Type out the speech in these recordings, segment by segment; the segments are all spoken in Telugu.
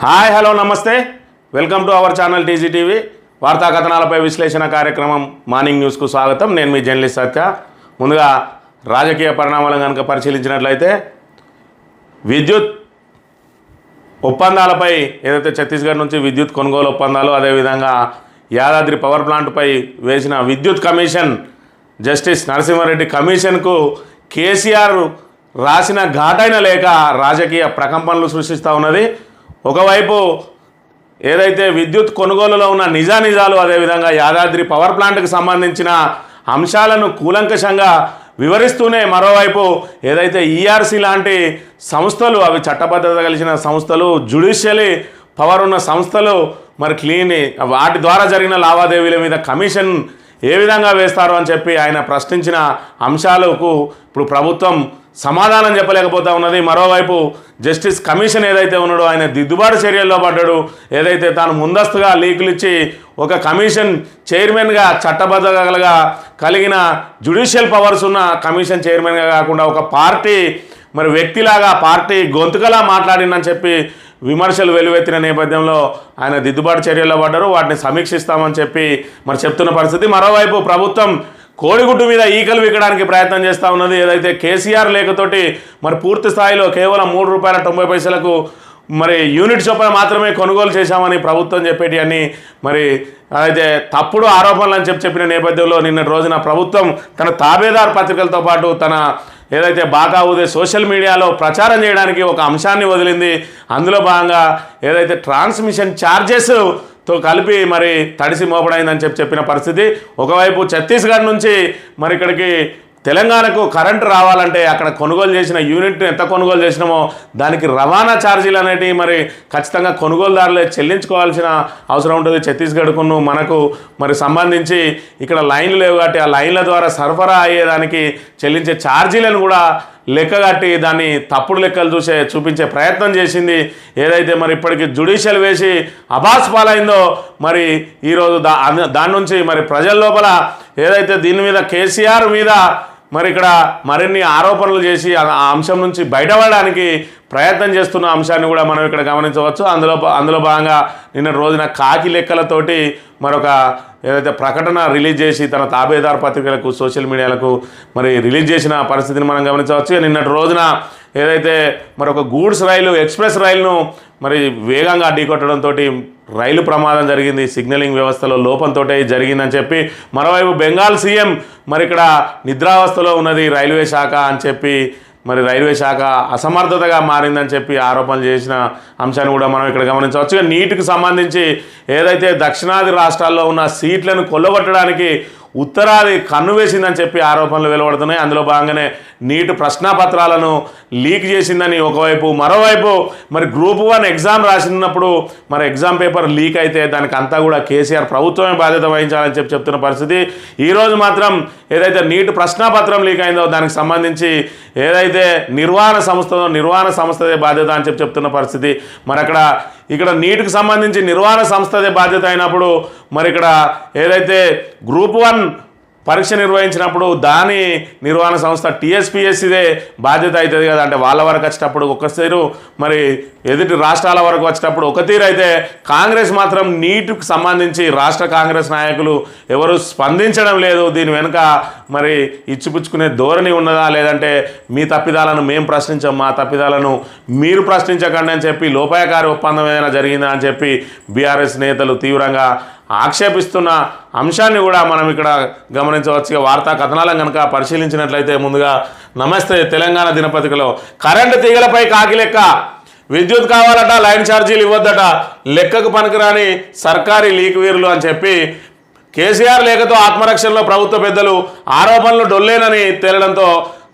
హాయ్ హలో నమస్తే welcome to our channel TGTV వార్తా కథనాలపై విశ్లేషణ కార్యక్రమం మార్నింగ్ న్యూస్కు స్వాగతం. నేను మీ జర్నలిస్ట్ సత్య. ముందుగా రాజకీయ పరిణామాలను కనుక పరిశీలించినట్లయితే విద్యుత్ ఒప్పందాలపై ఏదైతే ఛత్తీస్గఢ్ నుంచి విద్యుత్ కొనుగోలు ఒప్పందాలు, అదేవిధంగా యాదాద్రి పవర్ ప్లాంట్పై వేసిన విద్యుత్ కమిషన్ జస్టిస్ నరసింహారెడ్డి కమిషన్కు కేసీఆర్ రాసిన ఘాటైన లేఖ రాజకీయ ప్రకంపనలు సృష్టిస్తూ ఉన్నది. ఒకవైపు ఏదైతే విద్యుత్ కొనుగోలులో ఉన్న నిజానిజాలు, అదేవిధంగా యాదాద్రి పవర్ ప్లాంట్కి సంబంధించిన అంశాలను కూలంకషంగా వివరిస్తూనే మరోవైపు ఏదైతే ఈఆర్సీ లాంటి సంస్థలు, అవి చట్టబద్ధత కలిసిన సంస్థలు, జ్యుడిషియలీ పవర్ ఉన్న సంస్థలు, మరి వాటి ద్వారా జరిగిన లావాదేవీల మీద కమిషన్ ఏ విధంగా వేస్తారు అని చెప్పి ఆయన ప్రశ్నించిన అంశాలకు ఇప్పుడు ప్రభుత్వం సమాధానం చెప్పలేకపోతా ఉన్నది. మరోవైపు జస్టిస్ కమిషన్ ఏదైతే ఉన్నాడో ఆయన దిద్దుబాటు చర్యల్లో పడ్డాడు. ఏదైతే తాను ముందస్తుగా లీకులు ఇచ్చి ఒక కమిషన్ చైర్మన్గా చట్టబద్ధతగా కలిగిన జ్యుడిషియల్ పవర్స్ ఉన్న కమిషన్ చైర్మన్గా కాకుండా ఒక పార్టీ మరి వ్యక్తిలాగా పార్టీ గొంతుకలా మాట్లాడిందని చెప్పి విమర్శలు వెలువెత్తిన నేపథ్యంలో ఆయన దిద్దుబాటు చర్యల్లో పడ్డారు. వాటిని సమీక్షిస్తామని చెప్పి మరి చెప్తున్న పరిస్థితి. మరోవైపు ప్రభుత్వం కోడిగుడ్డు మీద ఈకలు విక్కడానికి ప్రయత్నం చేస్తూ ఉన్నది. ఏదైతే కేసీఆర్ లేఖతోటి మరి పూర్తి స్థాయిలో కేవలం ₹3.90 మరి యూనిట్ చొప్పున మాత్రమే కొనుగోలు చేశామని ప్రభుత్వం చెప్పేటి అని మరి అయితే తప్పుడు ఆరోపణలు అని చెప్పిన నేపథ్యంలో నిన్నటి రోజున ప్రభుత్వం తన తాబేదార్ పత్రికలతో పాటు తన ఏదైతే బాగా ఊదే సోషల్ మీడియాలో ప్రచారం చేయడానికి ఒక అంశాన్ని వదిలింది. అందులో భాగంగా ఏదైతే ట్రాన్స్మిషన్ ఛార్జెస్తో కలిపి మరి తడిసి మోపడైందని చెప్పిన పరిస్థితి. ఒకవైపు ఛత్తీస్గఢ్ నుంచి మరి ఇక్కడికి తెలంగాణకు కరెంటు రావాలంటే అక్కడ కొనుగోలు చేసిన యూనిట్ని ఎంత కొనుగోలు చేసినామో దానికి రవాణా ఛార్జీలు అనేటివి మరి ఖచ్చితంగా కొనుగోలుదారులే చెల్లించుకోవాల్సిన అవసరం ఉంటుంది. ఛత్తీస్గఢ్కును మనకు మరి సంబంధించి ఇక్కడ లైన్లు లేవు కాబట్టి ఆ లైన్ల ద్వారా సరఫరా అయ్యేదానికి చెల్లించే ఛార్జీలను కూడా లెక్కగట్టి దాన్ని తప్పుడు లెక్కలు చూపించే ప్రయత్నం చేసింది. ఏదైతే మరి ఇప్పటికి జ్యుడిషియల్ వేసి అబాస్ పాలైందో మరి ఈరోజు దాని నుంచి మరి ప్రజల లోపల ఏదైతే దీని మీద కేసీఆర్ మీద మరి ఇక్కడ మరిన్ని ఆరోపణలు చేసి ఆ అంశం నుంచి బయటపడడానికి ప్రయత్నం చేస్తున్న అంశాన్ని కూడా మనం ఇక్కడ గమనించవచ్చు. అందులో భాగంగా నిన్న రోజున కాకి లెక్కలతోటి మరొక ఏదైతే ప్రకటన రిలీజ్ చేసి తన తాబేదార్ పత్రికలకు సోషల్ మీడియాలకు మరి రిలీజ్ చేసిన పరిస్థితిని మనం గమనించవచ్చు. నిన్నటి రోజున ఏదైతే మరొక గూడ్స్ రైలు, ఎక్స్ప్రెస్ రైలును మరి వేగంగా ఢీకొట్టడంతో రైలు ప్రమాదం జరిగింది. సిగ్నలింగ్ వ్యవస్థలో లోపంతో జరిగిందని చెప్పి మరోవైపు బెంగాల్ సీఎం మరి ఇక్కడ నిద్రావస్థలో ఉన్నది రైల్వే శాఖ అని చెప్పి మరి రైల్వే శాఖ అసమర్థతగా మారిందని చెప్పి ఆరోపణలు చేసిన అంశాన్ని కూడా మనం ఇక్కడ గమనించవచ్చు. నీటికి సంబంధించి ఏదైతే దక్షిణాది రాష్ట్రాల్లో ఉన్న సీట్లను కొల్లగొట్టడానికి ఉత్తరాది కన్ను వేసిందని చెప్పి ఆరోపణలు వెలువడుతున్నాయి. అందులో భాగంగానే నీట్ ప్రశ్నాపత్రాలను లీక్ చేసిందని ఒకవైపు, మరోవైపు మరి గ్రూప్ 1 ఎగ్జామ్ రాసినప్పుడు మరి ఎగ్జామ్ పేపర్ లీక్ అయితే దానికి అంతా కూడా కేసీఆర్ ప్రభుత్వమే బాధ్యత వహించాలని చెప్తున్న పరిస్థితి. ఈరోజు మాత్రం ఏదైతే నీట్ ప్రశ్నాపత్రం లీక్ అయిందో దానికి సంబంధించి ఏదైతే నిర్వహణ సంస్థదే బాధ్యత అని చెప్తున్న పరిస్థితి. మరి ఇక్కడ నీటికి సంబంధించి నిర్వహణ సంస్థదే బాధ్యత అయినప్పుడు మరి ఇక్కడ ఏదైతే గ్రూప్ 1 పరీక్ష నిర్వహించినప్పుడు దాని నిర్వహణ సంస్థ టీఎస్పీఎస్సీదే బాధ్యత అవుతుంది కదా. అంటే వాళ్ళ వరకు వచ్చేటప్పుడు ఒక తీరు, మరి ఎదుటి రాష్ట్రాల వరకు వచ్చేటప్పుడు ఒక తీరు అయితే కాంగ్రెస్ మాత్రం నీటికి సంబంధించి రాష్ట్ర కాంగ్రెస్ నాయకులు ఎవరు స్పందించడం లేదు. దీని వెనుక మరి ఇచ్చిపుచ్చుకునే ధోరణి ఉన్నదా, లేదంటే మీ తప్పిదాలను మేము ప్రశ్నించాం, మా తప్పిదాలను మీరు ప్రశ్నించకండి అని చెప్పి లోపాయకారి ఒప్పందం ఏదైనా జరిగిందా అని చెప్పి బీఆర్ఎస్ నేతలు తీవ్రంగా ఆక్షేపిస్తున్న అంశాన్ని కూడా మనం ఇక్కడ గమనించవచ్చు. వార్తా కథనాలను కనుక పరిశీలించినట్లయితే ముందుగా నమస్తే తెలంగాణ దినపత్రికలో కరెంటు తీగలపై కాకి లెక్క, విద్యుత్ కావాలట లైన్ ఛార్జీలు ఇవ్వద్దట, లెక్కకు పనికిరాని సర్కారీ లీక్ వీరులు అని చెప్పి కేసీఆర్ లేఖతో ఆత్మరక్షణలో ప్రభుత్వ పెద్దలు ఆరోపణలు డొల్లేనని తేలడంతో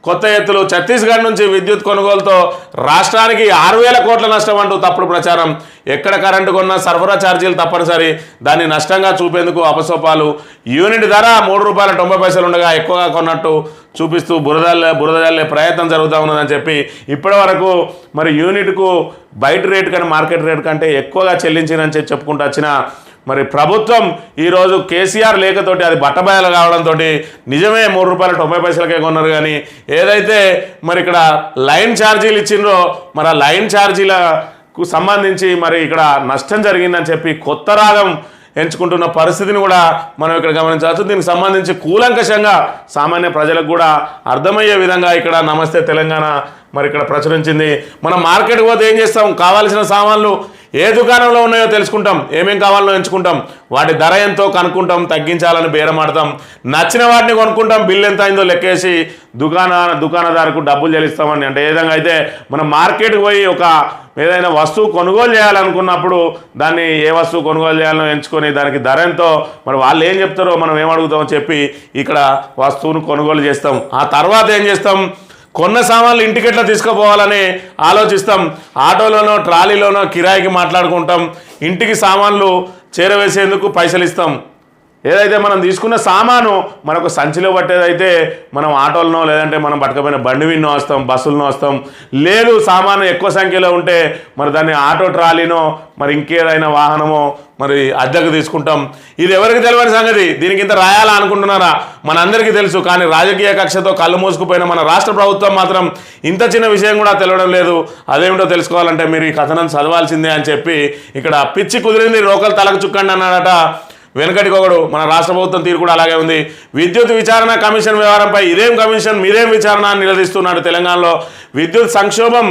కొత్త ఎత్తులు. ఛత్తీస్గఢ్ నుంచి విద్యుత్ కొనుగోలుతో రాష్ట్రానికి 6,000 కోట్ల నష్టం అంటూ తప్పుడు ప్రచారం. ఎక్కడ కరెంటు కొన్నా సరఫరా ఛార్జీలు తప్పనిసరి, దాన్ని నష్టంగా చూపేందుకు అపసోపాలు. యూనిట్ ధర ₹3.90 ఉండగా ఎక్కువగా కొన్నట్టు చూపిస్తూ బురదల్లే ప్రయత్నం జరుగుతూ ఉన్నదని చెప్పి ఇప్పటి వరకు మరి యూనిట్కు బయట రేటు కానీ మార్కెట్ రేటు కంటే ఎక్కువగా చెల్లించిందని చెప్పుకుంటూ వచ్చిన మరి ప్రభుత్వం ఈరోజు కేసీఆర్ లేఖతోటి అది బట్టబయలు కావడంతో నిజమే ₹3.90కే కొన్నారు. కానీ ఏదైతే మరి ఇక్కడ లైన్ ఛార్జీలు ఇచ్చిండ్రో మరి ఆ లైన్ ఛార్జీల సంబంధించి మరి ఇక్కడ నష్టం జరిగిందని చెప్పి కొత్త రాగం ఎంచుకుంటున్న పరిస్థితిని కూడా మనం ఇక్కడ గమనించవచ్చు. దీనికి సంబంధించి కూలంకషంగా సామాన్య ప్రజలకు కూడా అర్థమయ్యే విధంగా ఇక్కడ నమస్తే తెలంగాణ మరి ఇక్కడ ప్రచురించింది. మనం మార్కెట్కి పోతే ఏం చేస్తాం, కావాల్సిన సామాన్లు ఏ దుకాణంలో ఉన్నాయో తెలుసుకుంటాం, ఏమేం కావాలో ఎంచుకుంటాం, వాటి ధర ఎంతో కనుక్కుంటాం, తగ్గించాలని బేరమాడతాం, నచ్చిన వాటిని కొనుక్కుంటాం, బిల్ ఎంత అయిందో లెక్కేసి దుకాణదారుకు డబ్బులు చెల్లిస్తామని. అంటే ఏ విధంగా అయితే మనం మార్కెట్కి పోయి ఒక ఏదైనా వస్తువు కొనుగోలు చేయాలనుకున్నప్పుడు దాన్ని ఏ వస్తువు కొనుగోలు చేయాలో ఎంచుకొని దానికి ధర ఎంతో మరి వాళ్ళు ఏం చెప్తారో మనం ఏమడుగుతామో చెప్పి ఇక్కడ వస్తువును కొనుగోలు చేస్తాం. ఆ తర్వాత ఏం చేస్తాం, కొన్న సామాన్లు ఇంటికి ఎట్లా తీసుకుపోవాలని ఆలోచిస్తాం. ఆటోలోనో ట్రాలీలోనో కిరాయికి మాట్లాడుకుంటాం, ఇంటికి సామాన్లు చేరవేసేందుకు పైసలు ఇస్తాం. ఏదైతే మనం తీసుకున్న సామాను మనకు సంచిలో పట్టేదైతే మనం ఆటోలనో లేదంటే మనం పట్టుకపోయిన బండి విన్నో వస్తాం, బస్సులనో వస్తాం. లేదు సామాను ఎక్కువ సంఖ్యలో ఉంటే మరి దాన్ని ఆటో ట్రాలీనో మరి ఇంకేదైనా వాహనమో మరి అద్దెకు తీసుకుంటాం. ఇది ఎవరికి తెలియని సంగతి, దీనికి ఇంత రాయాలా అనుకుంటున్నారా? మనందరికీ తెలుసు. కానీ రాజకీయ కక్షతో కళ్ళు మూసుకుపోయిన మన రాష్ట్ర ప్రభుత్వం మాత్రం ఇంత చిన్న విషయం కూడా తెలియడం లేదు. అదేమిటో తెలుసుకోవాలంటే మీరు ఈ కథనం చదవాల్సిందే అని చెప్పి ఇక్కడ పిచ్చి కుదిరింది రోకలు తలకు చుక్కండి అన్నాడట వెనకటికి ఒకడు. మన రాష్ట్ర ప్రభుత్వం తీరు కూడా అలాగే ఉంది. విద్యుత్ విచారణ కమిషన్ వ్యవహారంపై ఇదేం కమిషన్ మీదేం విచారణ అని నిలదీస్తున్నాడు. తెలంగాణలో విద్యుత్ సంక్షోభం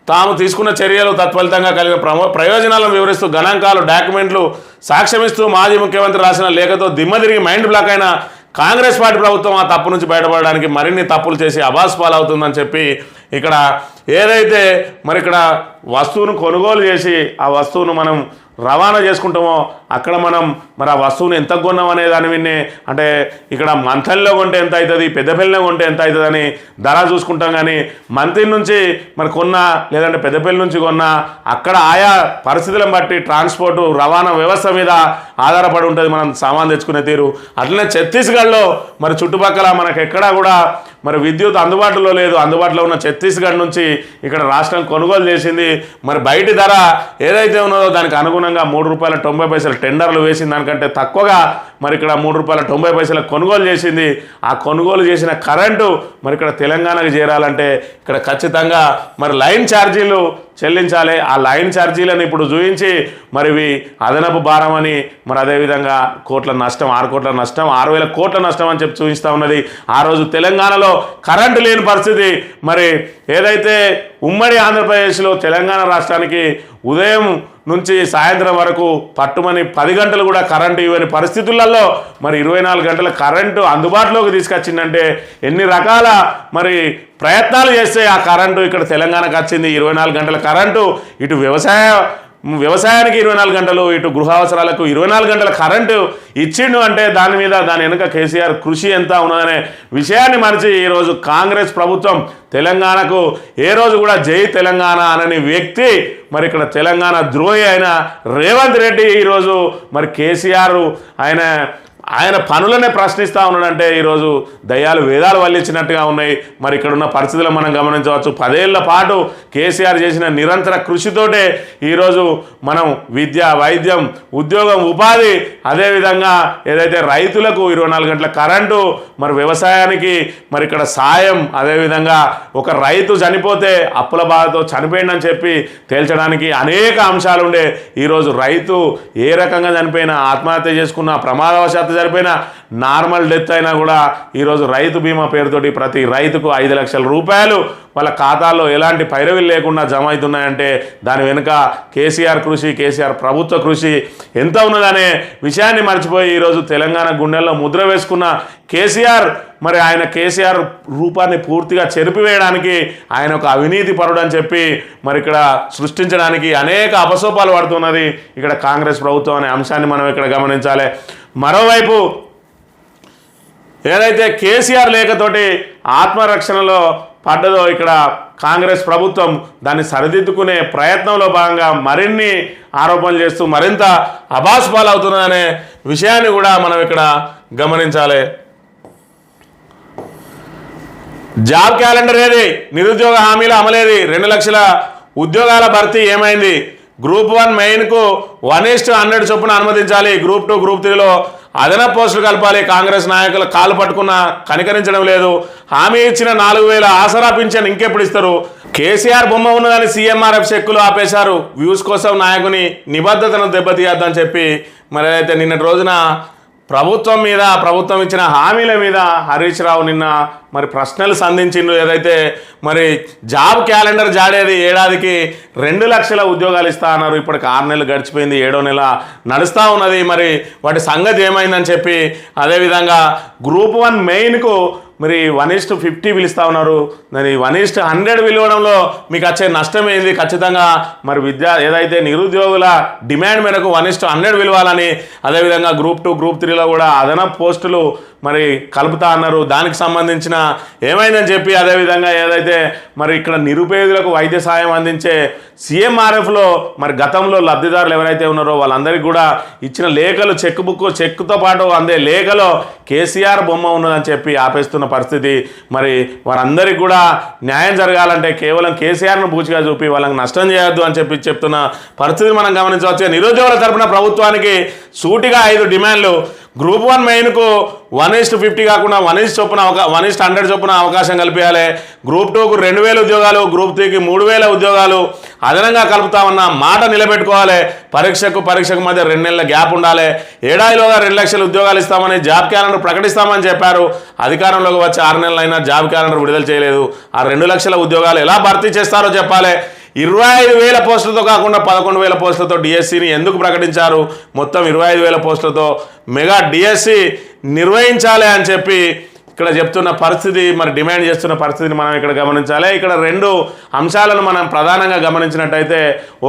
తాము తీసుకున్న చర్యలు తత్ఫలితంగా కలిగిన ప్రయోజనాలను వివరిస్తూ గణాంకాలు డాక్యుమెంట్లు సాక్ష్యమిస్తూ మాజీ ముఖ్యమంత్రి రాసిన లేఖతో దిమ్మ తిరిగి మైండ్ బ్లాక్ అయిన కాంగ్రెస్ పార్టీ ప్రభుత్వం ఆ తప్పు నుంచి బయటపడడానికి మరిన్ని తప్పులు చేసి అబాస్ పాలవుతుందని చెప్పి ఇక్కడ ఏదైతే మరి ఇక్కడ వస్తువును కొనుగోలు చేసి ఆ వస్తువును మనం రవాణా చేసుకుంటామో అక్కడ మనం మరి ఆ వస్తువుని ఎంత కొన్నాం అనే దాని విన్నే అంటే ఇక్కడ మంథన్లో కొంటే ఎంత అవుతుంది, పెద్దపల్లిలో కొంటే ఎంత అవుతుంది అని ధర చూసుకుంటాం. కానీ మంత్రి నుంచి మరి కొన్నా లేదంటే పెద్దపల్లి నుంచి కొన్నా అక్కడ ఆయా పరిస్థితులను బట్టి ట్రాన్స్పోర్టు రవాణా వ్యవస్థ మీద ఆధారపడి ఉంటుంది మనం సామాన్ తెచ్చుకునే తీరు. అట్లనే ఛత్తీస్గఢ్లో మరి చుట్టుపక్కల మనకు ఎక్కడా కూడా మరి విద్యుత్ అందుబాటులో లేదు. అందుబాటులో ఉన్న ఛత్తీస్గఢ్ నుంచి ఇక్కడ రాష్ట్రం కొనుగోలు చేసింది. మరి బయటి ధర ఏదైతే ఉన్నదో దానికి అనుగుణంగా ₹3.90 టెండర్లు వేసిన దానికంటే తక్కువగా మరి ఇక్కడ ₹3.90 కొనుగోలు చేసింది. ఆ కొనుగోలు చేసిన కరెంటు మరి ఇక్కడ తెలంగాణకు చేరాలంటే ఇక్కడ ఖచ్చితంగా మరి లైన్ ఛార్జీలు చెల్లించాలి. ఆ లైన్ ఛార్జీలను ఇప్పుడు చూపించి మరి ఇవి అదనపు భారం అని మరి అదేవిధంగా కోట్ల నష్టం 6 కోట్ల నష్టం 6,000 కోట్ల నష్టం అని చెప్పి చూపిస్తూ ఉన్నది. ఆ రోజు తెలంగాణలో కరెంటు లేని పరిస్థితి. మరి ఏదైతే ఉమ్మడి ఆంధ్రప్రదేశ్లో తెలంగాణ రాష్ట్రానికి ఉదయం నుంచి సాయంత్రం వరకు పట్టుమని 10 గంటలు కూడా కరెంటు ఇవ్వని పరిస్థితులలో మరి 24 గంటల కరెంటు అందుబాటులోకి తీసుకొచ్చిందంటే ఎన్ని రకాల మరి ప్రయత్నాలు చేస్తే ఆ కరెంటు ఇక్కడ తెలంగాణకు వచ్చింది. 24 గంటల కరెంటు ఇటు వ్యవసాయానికి 24 గంటలు, ఇటు గృహ అవసరాలకు 24 గంటల కరెంటు ఇచ్చిండు అంటే దాని వెనుక కేసీఆర్ కృషి ఎంత ఉన్నదనే విషయాన్ని మరిచి ఈరోజు కాంగ్రెస్ ప్రభుత్వం తెలంగాణకు ఏ రోజు కూడా జై తెలంగాణ అనని వ్యక్తి మరి ఇక్కడ తెలంగాణ ద్రోహి అయిన రేవంత్ రెడ్డి ఈరోజు మరి కేసీఆర్ ఆయన పనులనే ప్రశ్నిస్తూ ఉన్నాడంటే ఈరోజు దయ్యాలు వేదాలు వల్లించినట్టుగా ఉన్నాయి. మరి ఇక్కడ ఉన్న పరిస్థితులు మనం గమనించవచ్చు. 10 ఏళ్ల పాటు కేసీఆర్ చేసిన నిరంతర కృషితోటే ఈరోజు మనం విద్య, వైద్యం, ఉద్యోగం, ఉపాధి, అదేవిధంగా ఏదైతే రైతులకు 24 గంటల కరెంటు, మరి వ్యవసాయానికి మరి ఇక్కడ సాయం, అదేవిధంగా ఒక రైతు చనిపోతే అప్పుల బాధతో చనిపోయిందని చెప్పి తేల్చడానికి అనేక అంశాలు ఉండే. ఈరోజు రైతు ఏ రకంగా చనిపోయినా, ఆత్మహత్య చేసుకున్న, ప్రమాదవశాత్తు చనిపోయిన, నార్మల్ డెత్ అయినా కూడా ఈరోజు రైతు బీమా పేరుతోటి ప్రతి రైతుకు 5 లక్షల రూపాయలు వాళ్ళ ఖాతాల్లో ఎలాంటి పైరవీలు లేకుండా జమ అవుతున్నాయంటే దాని వెనుక కేసీఆర్ కృషి, కేసీఆర్ ప్రభుత్వ కృషి ఎంత ఉన్నదనే విషయాన్ని మర్చిపోయి ఈరోజు తెలంగాణ గుండెల్లో ముద్ర వేసుకున్న కేసీఆర్ మరి ఆయన కేసీఆర్ రూపాన్ని పూర్తిగా చెరిపివేయడానికి ఆయన ఒక అవినీతి పరుడు అని చెప్పి మరి ఇక్కడ సృష్టించడానికి అనేక అపసోపాలు పడుతున్నది ఇక్కడ కాంగ్రెస్ ప్రభుత్వం అనే అంశాన్ని మనం ఇక్కడ గమనించాలి. మరోవైపు ఏదైతే కేసీఆర్ లేఖతోటి ఆత్మరక్షణలో పడ్డదో ఇక్కడ కాంగ్రెస్ ప్రభుత్వం దాన్ని సరిదిద్దుకునే ప్రయత్నంలో భాగంగా మరిన్ని ఆరోపణలు చేస్తూ మరింత అబాస్ పాలవుతున్నదనే విషయాన్ని కూడా మనం ఇక్కడ గమనించాలి. జాబ్ క్యాలెండర్ ఏది? నిరుద్యోగ హామీల అమలేది? 2 లక్షల ఉద్యోగాల భర్తీ ఏమైంది? గ్రూప్ 1 మెయిన్కు 1:100 చొప్పున అనుమతించాలి. గ్రూప్ 2, గ్రూప్ 3లో అదనపు పోస్టులు కలపాలి. కాంగ్రెస్ నాయకులు కాలు పట్టుకున్న కనికరించడం లేదు. హామీ ఇచ్చిన 4,000 ఆసరా పింఛన్ ఇంకెప్పుడు ఇస్తారు? కేసీఆర్ బొమ్మ ఉన్నదని సీఎంఆర్ఎఫ్ చెక్కులు ఆపేశారు. వ్యూస్ కోసం నాయకుని నిబద్ధతను దెబ్బతీయద్దని చెప్పి మరి అయితే నిన్నటి రోజున ప్రభుత్వం ఇచ్చిన హామీల మీద హరీష్ రావు నిన్న మరి ప్రశ్నలు సంధించిండు. ఏదైతే మరి జాబ్ క్యాలెండర్ జాడేది ఏడాదికి 2 లక్షల ఉద్యోగాలు ఇస్తా అన్నారు. ఇప్పటికి 6 నెలలు గడిచిపోయింది, 7వ నెల నడుస్తూ ఉన్నది. మరి వాటి సంగతి ఏమైందని చెప్పి అదేవిధంగా గ్రూప్ 1 మెయిన్కు మరి 1:50 పిలుస్తూ ఉన్నారు. మరి 1:100 పిలవడంలో మీకు వచ్చే నష్టం ఏంది? ఖచ్చితంగా మరి ఏదైతే నిరుద్యోగుల డిమాండ్ మేరకు 1:100 పిలవాలని, అదేవిధంగా గ్రూప్ 2 గ్రూప్ 3లో కూడా అదనపు పోస్టులు మరి కలుపుతా అన్నారు. దానికి సంబంధించిన ఏమైందని చెప్పి అదేవిధంగా ఏదైతే మరి ఇక్కడ నిరుపేదలకు వైద్య సాయం అందించే సీఎంఆర్ఎఫ్లో మరి గతంలో లబ్ధిదారులు ఎవరైతే ఉన్నారో వాళ్ళందరికీ కూడా ఇచ్చిన లేఖలు చెక్తో పాటు అందే లేఖలో కేసీఆర్ బొమ్మ ఉన్నదని చెప్పి ఆపేస్తున్న పరిస్థితి. మరి వారందరికీ కూడా న్యాయం జరగాలంటే కేవలం కేసీఆర్ను పూచిగా చూపి వాళ్ళకి నష్టం చేయొద్దు అని చెప్పి చెప్తున్న పరిస్థితి మనం గమనించవచ్చు. నిరుద్యోగుల తరపున ప్రభుత్వానికి సూటిగా 5 డిమాండ్లు. గ్రూప్ 1 మెయిన్కు 1:50 కాకుండా 1:100 చొప్పున అవకాశం కల్పించాలి. గ్రూప్ 2కు 2,000 ఉద్యోగాలు, గ్రూప్ 3కి 3,000 ఉద్యోగాలు అదనంగా కలుపుతామన్న మాట నిలబెట్టుకోవాలి. పరీక్షకు మధ్య 2 నెలల గ్యాప్ ఉండాలి. ఏడాదిలోగా 2 లక్షల ఉద్యోగాలు ఇస్తామని జాబ్ క్యాలెండర్ ప్రకటిస్తామని చెప్పారు. అధికారంలోకి వచ్చి 6 నెలలైనా జాబ్ క్యాలెండర్ విడుదల చేయలేదు. ఆ 2 లక్షల ఉద్యోగాలు ఎలా భర్తీ చేస్తారో చెప్పాలి. 25,000 పోస్టులతో కాకుండా 11,000 పోస్టులతో డిఎస్సిని ఎందుకు ప్రకటించారు? మొత్తం 25,000 పోస్టులతో మెగా డిఎస్సి నిర్వహించాలి అని చెప్పి ఇక్కడ చెప్తున్న పరిస్థితి, మరి డిమాండ్ చేస్తున్న పరిస్థితిని మనం ఇక్కడ గమనించాలి. ఇక్కడ 2 అంశాలను మనం ప్రధానంగా గమనించినట్టయితే,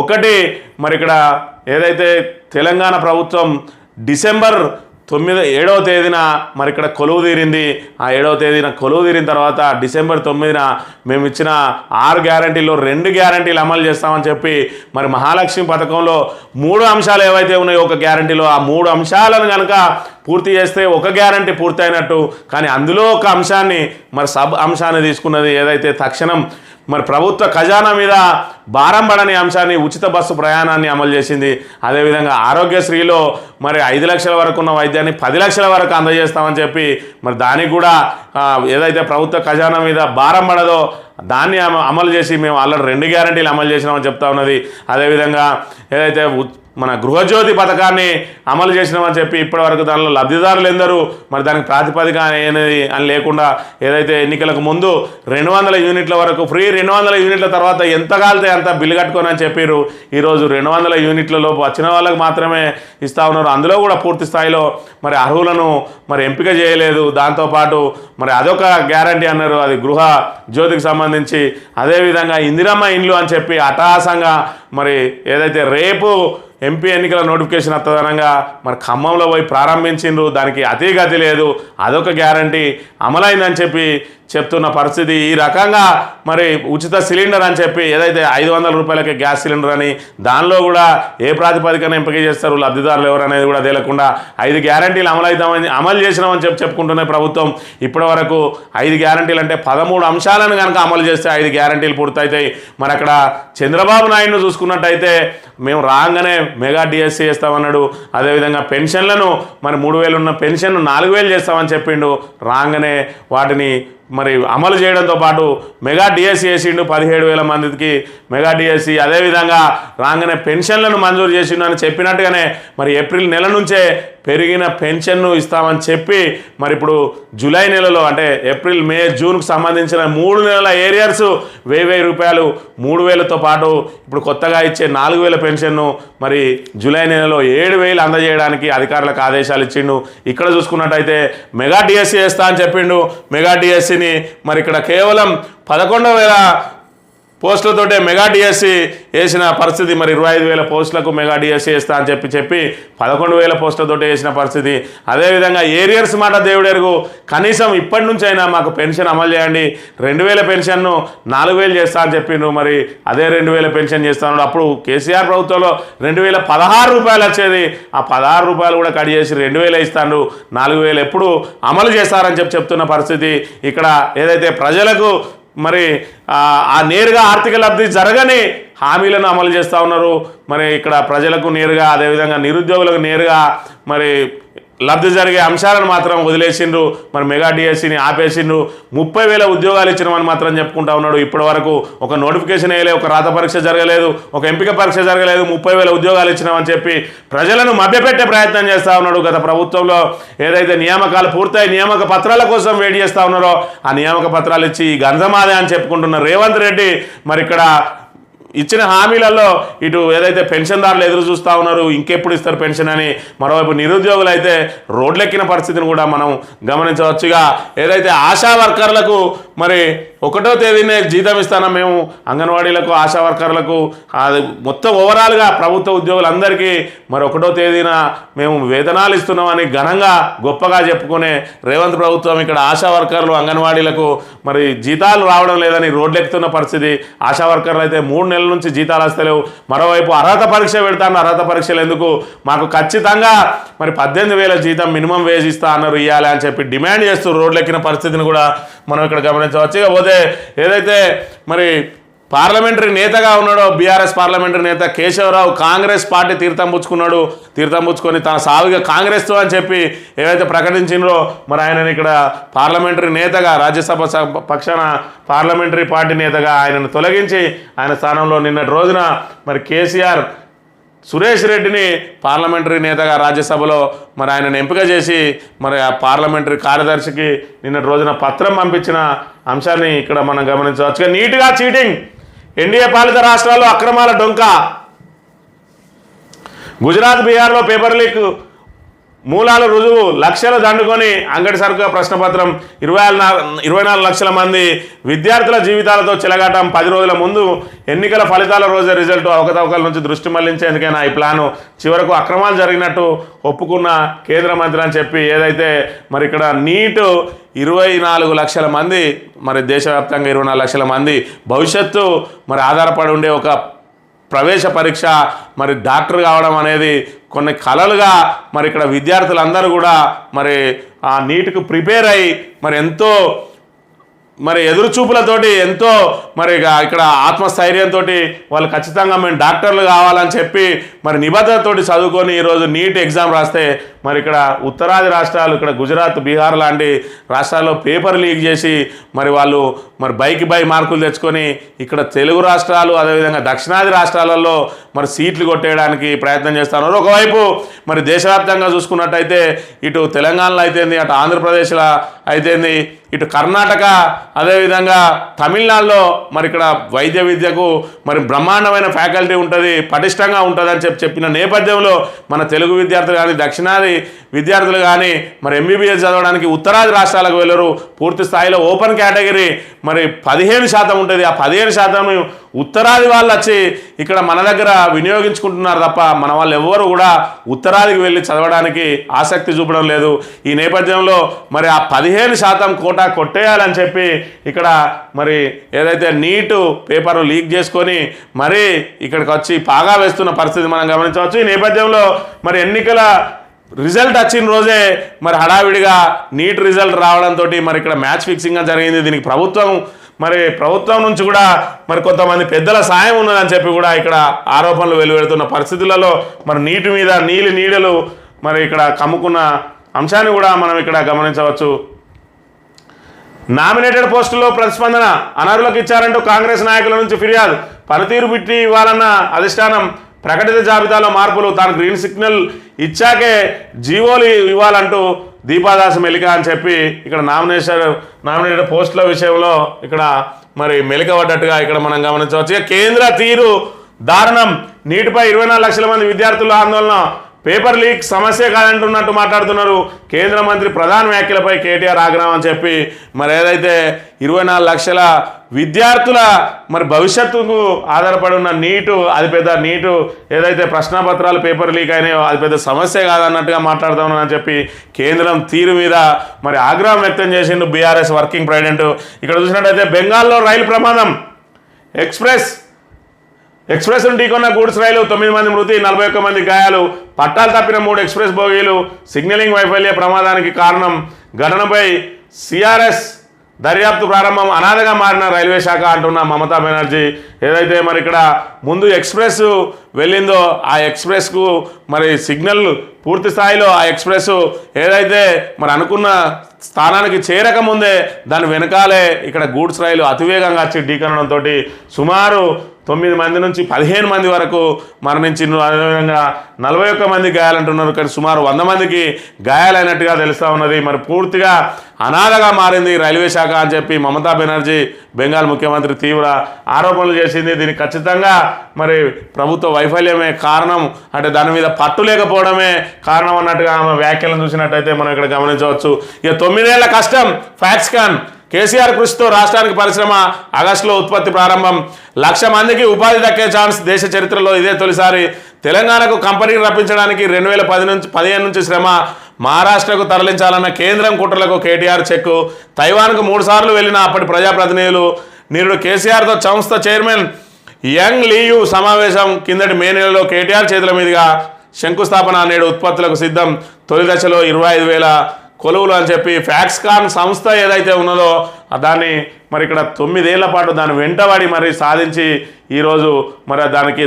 ఒకటి మరి ఇక్కడ ఏదైతే తెలంగాణ ప్రభుత్వం డిసెంబర్ 7వ తేదీన మరి ఇక్కడ కొలువు తీరింది. ఆ 7వ తేదీన కొలువు తీరిన తర్వాత డిసెంబర్ 9న మేము ఇచ్చిన 6 గ్యారంటీల్లో 2 గ్యారంటీలు అమలు చేస్తామని చెప్పి మరి మహాలక్ష్మి పథకంలో 3 అంశాలు ఏవైతే ఉన్నాయో ఒక గ్యారంటీలో ఆ 3 అంశాలను కనుక పూర్తి చేస్తే ఒక గ్యారంటీ పూర్తయినట్టు. కానీ అందులో ఒక అంశాన్ని మరి సబ్ అంశాన్ని తీసుకున్నది. ఏదైతే తక్షణం మరి ప్రభుత్వ ఖజానా మీద భారం పడని అంశాన్ని ఉచిత బస్సు ప్రయాణాన్ని అమలు చేసింది. అదేవిధంగా ఆరోగ్యశ్రీలో మరి 5 లక్షల వరకు ఉన్న వైద్యాన్ని 10 లక్షల వరకు అందజేస్తామని చెప్పి మరి దానికి కూడా ఏదైతే ప్రభుత్వ ఖజానా మీద భారం పడదో దాన్ని అమలు చేసి మేము ఆల్రెడీ 2 గ్యారంటీలు అమలు చేసినామని చెప్తా ఉన్నది. అదేవిధంగా ఏదైతే మన గృహజ్యోతి పథకాన్ని అమలు చేసినామని చెప్పి ఇప్పటివరకు దానిలో లబ్ధిదారులు ఎందరూ మరి దానికి ప్రాతిపదిక అనేది అని లేకుండా ఏదైతే ఎన్నికలకు ముందు 200 యూనిట్ల వరకు ఫ్రీ, 200 యూనిట్ల తర్వాత ఎంత కాలితే అంత బిల్లు కట్టుకొని అని చెప్పారు. ఈరోజు 200 యూనిట్లలోపు వచ్చిన వాళ్ళకి మాత్రమే ఇస్తూ ఉన్నారు. అందులో కూడా పూర్తి స్థాయిలో మరి అర్హులను మరి ఎంపిక చేయలేదు. దాంతోపాటు మరి అదొక గ్యారంటీ అన్నారు, అది గృహ జ్యోతికి సంబంధించి. అదేవిధంగా ఇందిరమ్మ ఇండ్లు అని చెప్పి అట్టహాసంగా మరి ఏదైతే రేపు ఎంపీ ఎన్నికల నోటిఫికేషన్ అత్తదనంగా మరి ఖమ్మంలో పోయి ప్రారంభించిండ్రు. దానికి అతిగతి లేదు, అదొక గ్యారంటీ అమలైందని చెప్పి చెప్తున్న పరిస్థితి. ఈ రకంగా మరి ఉచిత సిలిండర్ అని చెప్పి ఏదైతే 500 రూపాయలకే గ్యాస్ సిలిండర్ అని దానిలో కూడా ఏ ప్రాతిపదికన ఎంపిక చేస్తారు లబ్ధిదారులు ఎవరనేది కూడా తేలకుండా 5 గ్యారంటీలు అమలు చేసినామని చెప్పుకుంటున్న ప్రభుత్వం ఇప్పటి వరకు 5 గ్యారంటీలు అంటే 13 అంశాలను కనుక అమలు చేస్తే 5 గ్యారంటీలు పూర్తవుతాయి. మరి అక్కడ చంద్రబాబు నాయుడును చూసుకున్నట్టయితే మేము రాగానే మెగా డిఎస్సి చేస్తామన్నాడు. అదేవిధంగా పెన్షన్లను మరి 3,000 ఉన్న పెన్షన్ 4,000 చేస్తామని చెప్పిండు. రాగానే వాటిని మరి అమలు చేయడంతో పాటు మెగా డిఎస్సి చేసిండు 17,000 మందికి మెగా డిఎస్సి. అదేవిధంగా రాగానే పెన్షన్లను మంజూరు చేసిండు అని చెప్పినట్టుగానే మరి ఏప్రిల్ నెల నుంచే పెరిగిన పెన్షన్ను ఇస్తామని చెప్పి మరి ఇప్పుడు జూలై నెలలో అంటే ఏప్రిల్, మే, జూన్కు సంబంధించిన 3 నెలల ఏరియర్స్ 1,000 రూపాయలు 3,000తో పాటు ఇప్పుడు కొత్తగా ఇచ్చే 4,000 పెన్షన్ను మరి జూలై నెలలో 7,000 అందజేయడానికి అధికారులకు ఆదేశాలు ఇచ్చిండు. ఇక్కడ చూసుకున్నట్టయితే మెగా డిఎస్సి చేస్తా అని చెప్పిండు. మెగా డిఎస్సిని మరి ఇక్కడ కేవలం 11,000 పోస్టులతోటే మెగా డిఎస్సి వేసిన పరిస్థితి. మరి 25,000 పోస్టులకు మెగా డిఎస్సి వేస్తా అని చెప్పి 11,000 పోస్టులతోటే వేసిన పరిస్థితి. అదేవిధంగా ఏరియర్స్ మాట దేవుడెరుగు, కనీసం ఇప్పటి నుంచి అయినా మాకు పెన్షన్ అమలు చేయండి. 2,000 పెన్షన్ను 4,000 చేస్తా అని చెప్పిండు. మరి అదే 2,000 పెన్షన్ చేస్తాను. అప్పుడు కేసీఆర్ ప్రభుత్వంలో 2,016 రూపాయలు వచ్చేది. ఆ 16 రూపాయలు కూడా కట్ చేసి 2,000 ఇస్తాను. 4,000 ఎప్పుడు అమలు చేస్తారని చెప్తున్న పరిస్థితి. ఇక్కడ ఏదైతే ప్రజలకు మరి ఆ నేరుగా ఆర్థిక లబ్ధి జరగని హామీలను అమలు చేస్తూ ఉన్నారు. మరి ఇక్కడ ప్రజలకు నేరుగా అదేవిధంగా నిరుద్యోగులకు నేరుగా మరి లబ్ధి జరిగే అంశాలను మాత్రం వదిలేసిండ్రు. మరి మెగా డిఎస్సిని ఆపేసిండ్రు. 30,000 ఉద్యోగాలు ఇచ్చినామని మాత్రం చెప్పుకుంటా ఉన్నాడు. ఇప్పటి వరకు ఒక నోటిఫికేషన్ వేయలేదు, ఒక రాత పరీక్ష జరగలేదు, ఒక ఎంపిక పరీక్ష జరగలేదు. 30,000 ఉద్యోగాలు ఇచ్చినామని చెప్పి ప్రజలను మభ్యపెట్టే ప్రయత్నం చేస్తూ ఉన్నాడు. గత ప్రభుత్వంలో ఏదైతే నియామకాలు పూర్తయి నియామక పత్రాల కోసం వెయిట్ చేస్తూ ఉన్నారో ఆ నియామక పత్రాలు ఇచ్చి గంధమాదే అని చెప్పుకుంటున్న రేవంత్ రెడ్డి మరి ఇక్కడ ఇచ్చిన హామీలలో ఇటు ఏదైతే పెన్షన్దారులు ఎదురు చూస్తూ ఉన్నారు, ఇంకెప్పుడు ఇస్తారు పెన్షన్ అని. మరోవైపు నిరుద్యోగులు అయితే రోడ్లెక్కిన పరిస్థితిని కూడా మనం గమనించవచ్చుగా. ఏదైతే ఆశా వర్కర్లకు మరి 1వ తేదీనే జీతం ఇస్తాను మేము, అంగన్వాడీలకు ఆశా వర్కర్లకు అది మొత్తం ఓవరాల్గా ప్రభుత్వ ఉద్యోగులందరికీ మరి 1వ తేదీన మేము వేతనాలు ఇస్తున్నామని ఘనంగా గొప్పగా చెప్పుకునే రేవంత్ ప్రభుత్వం ఇక్కడ ఆశా వర్కర్లు అంగన్వాడీలకు మరి జీతాలు రావడం లేదని రోడ్లెక్కుతున్న పరిస్థితి. ఆశా వర్కర్లు అయితే 3 నెలల నుంచి జీతాలు వస్తలేవు. మరోవైపు అర్హత పరీక్ష పెడతాను, అర్హత పరీక్షలు ఎందుకు, మాకు ఖచ్చితంగా మరి 18,000 జీతం మినిమం వేజ్ ఇస్తా అన్నారు, ఇవ్వాలి అని చెప్పి డిమాండ్ చేస్తూ రోడ్లెక్కిన పరిస్థితిని కూడా మనం ఇక్కడ గమనించవచ్చు. ఇకపోతే ఏదైతే మరి పార్లమెంటరీ నేతగా ఉన్నాడో బీఆర్ఎస్ పార్లమెంటరీ నేత కేశవరావు కాంగ్రెస్ పార్టీ తీర్థం పుచ్చుకొని తన సావిగా కాంగ్రెస్తో అని చెప్పి ఏవైతే ప్రకటించినో మరి ఆయనని ఇక్కడ పార్లమెంటరీ నేతగా రాజ్యసభ పక్షాన పార్లమెంటరీ పార్టీ నేతగా ఆయనను తొలగించి ఆయన స్థానంలో నిన్నటి రోజున మరి కేసీఆర్ సురేష్ రెడ్డిని పార్లమెంటరీ నేతగా రాజ్యసభలో మరి ఆయనను ఎంపిక చేసి మరి ఆ పార్లమెంటరీ కార్యదర్శికి నిన్నటి రోజున పత్రం పంపించిన అంశాన్ని ఇక్కడ మనం గమనించవచ్చు. నీట్గా చీటింగ్, ఎన్డీఏ పాలిత రాష్ట్రాల్లో అక్రమాల డొంక. గుజరాత్ బీహార్లో పేపర్ లీక్ మూలాలు రుజువు, లక్షలు దండుకొని అంగడి సరుకుగా ప్రశ్నపత్రం. 24 లక్షల మంది విద్యార్థుల జీవితాలతో చెలగాటం. 10 రోజుల ముందు ఎన్నికల ఫలితాల రోజే రిజల్ట్. అవకతవకల నుంచి దృష్టి మళ్లించేందుకైనా ఈ ప్లాను. చివరకు అక్రమాలు జరిగినట్టు ఒప్పుకున్న కేంద్ర మంత్రి అని చెప్పి ఏదైతే మరి ఇక్కడ నీటు 24 లక్షల మంది మరి దేశవ్యాప్తంగా 24 లక్షల మంది భవిష్యత్తు మరి ఆధారపడి ఉండే ఒక ప్రవేశ పరీక్ష మరి డాక్టర్ కావడం అనేది కొన్ని కలలుగా మరి ఇక్కడ విద్యార్థులందరూ కూడా మరి ఆ నీట్కు ప్రిపేర్ అయ్యి మరి ఎంతో మరి ఎదురుచూపులతోటి ఎంతో మరి ఇక్కడ ఆత్మస్థైర్యంతో వాళ్ళు ఖచ్చితంగా మేము డాక్టర్లు కావాలని చెప్పి మరి నిబద్ధతతోటి చదువుకొని ఈరోజు నీట్ ఎగ్జామ్ రాస్తే మరి ఇక్కడ ఉత్తరాది రాష్ట్రాలు ఇక్కడ గుజరాత్ బీహార్ లాంటి రాష్ట్రాల్లో పేపర్ లీక్ చేసి మరి వాళ్ళు మరి బై మార్కులు తెచ్చుకొని ఇక్కడ తెలుగు రాష్ట్రాలు అదేవిధంగా దక్షిణాది రాష్ట్రాలలో మరి సీట్లు కొట్టేయడానికి ప్రయత్నం చేస్తున్నారు. ఒకవైపు మరి దేశవ్యాప్తంగా చూసుకున్నట్టయితే ఇటు తెలంగాణలో అయితేంది, అటు ఆంధ్రప్రదేశ్లో అయితేంది, ఇటు కర్ణాటక అదేవిధంగా తమిళనాడులో మరి ఇక్కడ వైద్య విద్యకు మరి బ్రహ్మాండమైన ఫ్యాకల్టీ ఉంటుంది, పటిష్టంగా ఉంటుందని చెప్పిన నేపథ్యంలో మన తెలుగు విద్యార్థులు కానీ దక్షిణాది విద్యార్థులు కానీ మరి ఎంబీబీఎస్ చదవడానికి ఉత్తరాది రాష్ట్రాలకు వెళ్ళరు. పూర్తి స్థాయిలో ఓపెన్ కేటగిరీ మరి 15% ఉంటుంది. ఆ 15% ఉత్తరాది వాళ్ళు వచ్చి ఇక్కడ మన దగ్గర వినియోగించుకుంటున్నారు తప్ప మన వాళ్ళు ఎవ్వరు కూడా ఉత్తరాదికి వెళ్ళి చదవడానికి ఆసక్తి చూపడం లేదు. ఈ నేపథ్యంలో మరి ఆ 15% కోటా కొట్టేయాలని చెప్పి ఇక్కడ మరి ఏదైతే నీటు పేపర్ లీక్ చేసుకొని మరి ఇక్కడికి వచ్చి పాగా వేస్తున్న పరిస్థితి మనం గమనించవచ్చు. ఈ నేపథ్యంలో మరి ఎన్నికల రిజల్ట్ వచ్చిన రోజే మరి హడావిడిగా నీట్ రిజల్ట్ రావడంతో మరి ఇక్కడ మ్యాచ్ ఫిక్సింగ్గా జరిగింది. దీనికి ప్రభుత్వం నుంచి కూడా మరి కొంతమంది పెద్దల సాయం ఉన్నదని చెప్పి కూడా ఇక్కడ ఆరోపణలు వెలువడుతున్న పరిస్థితులలో మరి నీటి మీద నీడలు మరి ఇక్కడ కమ్ముకున్న అంశాన్ని కూడా మనం ఇక్కడ గమనించవచ్చు. నామినేటెడ్ పోస్టుల్లో ప్రతిస్పందన, అనర్హులకు ఇచ్చారంటూ కాంగ్రెస్ నాయకుల నుంచి ఫిర్యాదు. పనితీరు బిట్టి ఇవ్వాలన్న అధిష్టానం, ప్రకటిత జాబితాలో మార్పులు, తాను గ్రీన్ సిగ్నల్ ఇచ్చాకే జీవోలు ఇవ్వాలంటూ దీపాదాస్ మెలిక అని చెప్పి ఇక్కడ నామినేటెడ్ పోస్టుల విషయంలో ఇక్కడ మరి మెలికబడ్డట్టుగా ఇక్కడ మనం గమనించవచ్చు. కేంద్ర తీరు దారుణం, నీటిపై 24 లక్షల మంది విద్యార్థుల ఆందోళన, పేపర్ లీక్ సమస్య కాదంటున్నట్టు మాట్లాడుతున్నారు. కేంద్ర మంత్రి ప్రధాన వ్యాఖ్యలపై కేటీఆర్ ఆగ్రహం అని చెప్పి మరి ఏదైతే 24 లక్షల విద్యార్థుల మరి భవిష్యత్తుకు ఆధారపడి ఉన్న నీటు ఏదైతే ప్రశ్నపత్రాలు పేపర్ లీక్ అయినాయో అది పెద్ద సమస్య కాదన్నట్టుగా మాట్లాడుతున్నానని చెప్పి కేంద్రం తీరు మీద మరి ఆగ్రహం వ్యక్తం చేసిండు బీఆర్ఎస్ వర్కింగ్ ప్రెసిడెంట్. ఇక్కడ చూసినట్టయితే బెంగాల్లో రైలు ప్రమాదం, ఎక్స్ప్రెస్ ఢీకొన్న గూడ్స్ రైలు, 9 మంది మృతి, 41 మంది గాయాలు, పట్టాలు తప్పిన 3 ఎక్స్ప్రెస్ బోగీలు, సిగ్నలింగ్ వైఫల్య ప్రమాదానికి కారణం. ఘటనపై సిఆర్ఎస్ దర్యాప్తు ప్రారంభం, అనాథగా మారిన రైల్వే శాఖ అంటున్న మమతా బెనర్జీ. ఏదైతే మరి ఇక్కడ ముందు ఎక్స్ప్రెస్ వెళ్ళిందో ఆ ఎక్స్ప్రెస్కు మరి సిగ్నల్ పూర్తి స్థాయిలో ఆ ఎక్స్ప్రెస్ ఏదైతే మరి అనుకున్న స్థానానికి చేరకముందే దాని వెనకాలే ఇక్కడ గూడ్స్ రైలు అతివేగంగా వచ్చి ఢీకొనడంతో సుమారు 9 మంది నుంచి 15 మంది వరకు మరణించిన, అదేవిధంగా 41 మంది గాయాలంటున్నారు. కానీ సుమారు 100 మందికి గాయాలైనట్టుగా తెలుస్తూ ఉన్నది. మరి పూర్తిగా అనాథగా మారింది రైల్వే శాఖ అని చెప్పి మమతా బెనర్జీ బెంగాల్ ముఖ్యమంత్రి తీవ్ర ఆరోపణలు చేసింది. దీనికి ఖచ్చితంగా మరి ప్రభుత్వ వైఫల్యమే కారణం, అంటే దాని మీద పట్టు లేకపోవడమే కారణం అన్నట్టుగా ఆమె వ్యాఖ్యలను చూసినట్టయితే మనం ఇక్కడ గమనించవచ్చు. ఇక 9 ఏళ్ల కష్టం ఫ్యాక్స్కాన్, కేసీఆర్ కృషితో రాష్ట్రానికి పరిశ్రమ, ఆగస్టులో ఉత్పత్తి ప్రారంభం, 1,00,000 మందికి ఉపాధి దక్కే ఛాన్స్, దేశ చరిత్రలో ఇదే తొలిసారి. తెలంగాణకు కంపెనీని రప్పించడానికి 2015 నుంచి శ్రమ, మహారాష్ట్రకు తరలించాలన్న కేంద్రం కుట్రలకు కేటీఆర్ చెక్కు, తైవాన్కు 3 సార్లు వెళ్లిన అప్పటి ప్రజాప్రతినిధులు, నేడు కేసీఆర్తో సంస్థ చైర్మన్ యంగ్ లీయు సమావేశం, కిందటి మే నెలలో కేటీఆర్ చేతుల మీదుగా శంకుస్థాపన, నేడు ఉత్పత్తులకు సిద్ధం, తొలి దశలో 25,000 కొలువులు అని చెప్పి ఫ్యాక్స్కాన్ సంస్థ ఏదైతే ఉన్నదో దాన్ని మరి ఇక్కడ 9 ఏళ్ల పాటు దాన్ని వెంటబడి మరి సాధించి ఈరోజు మరి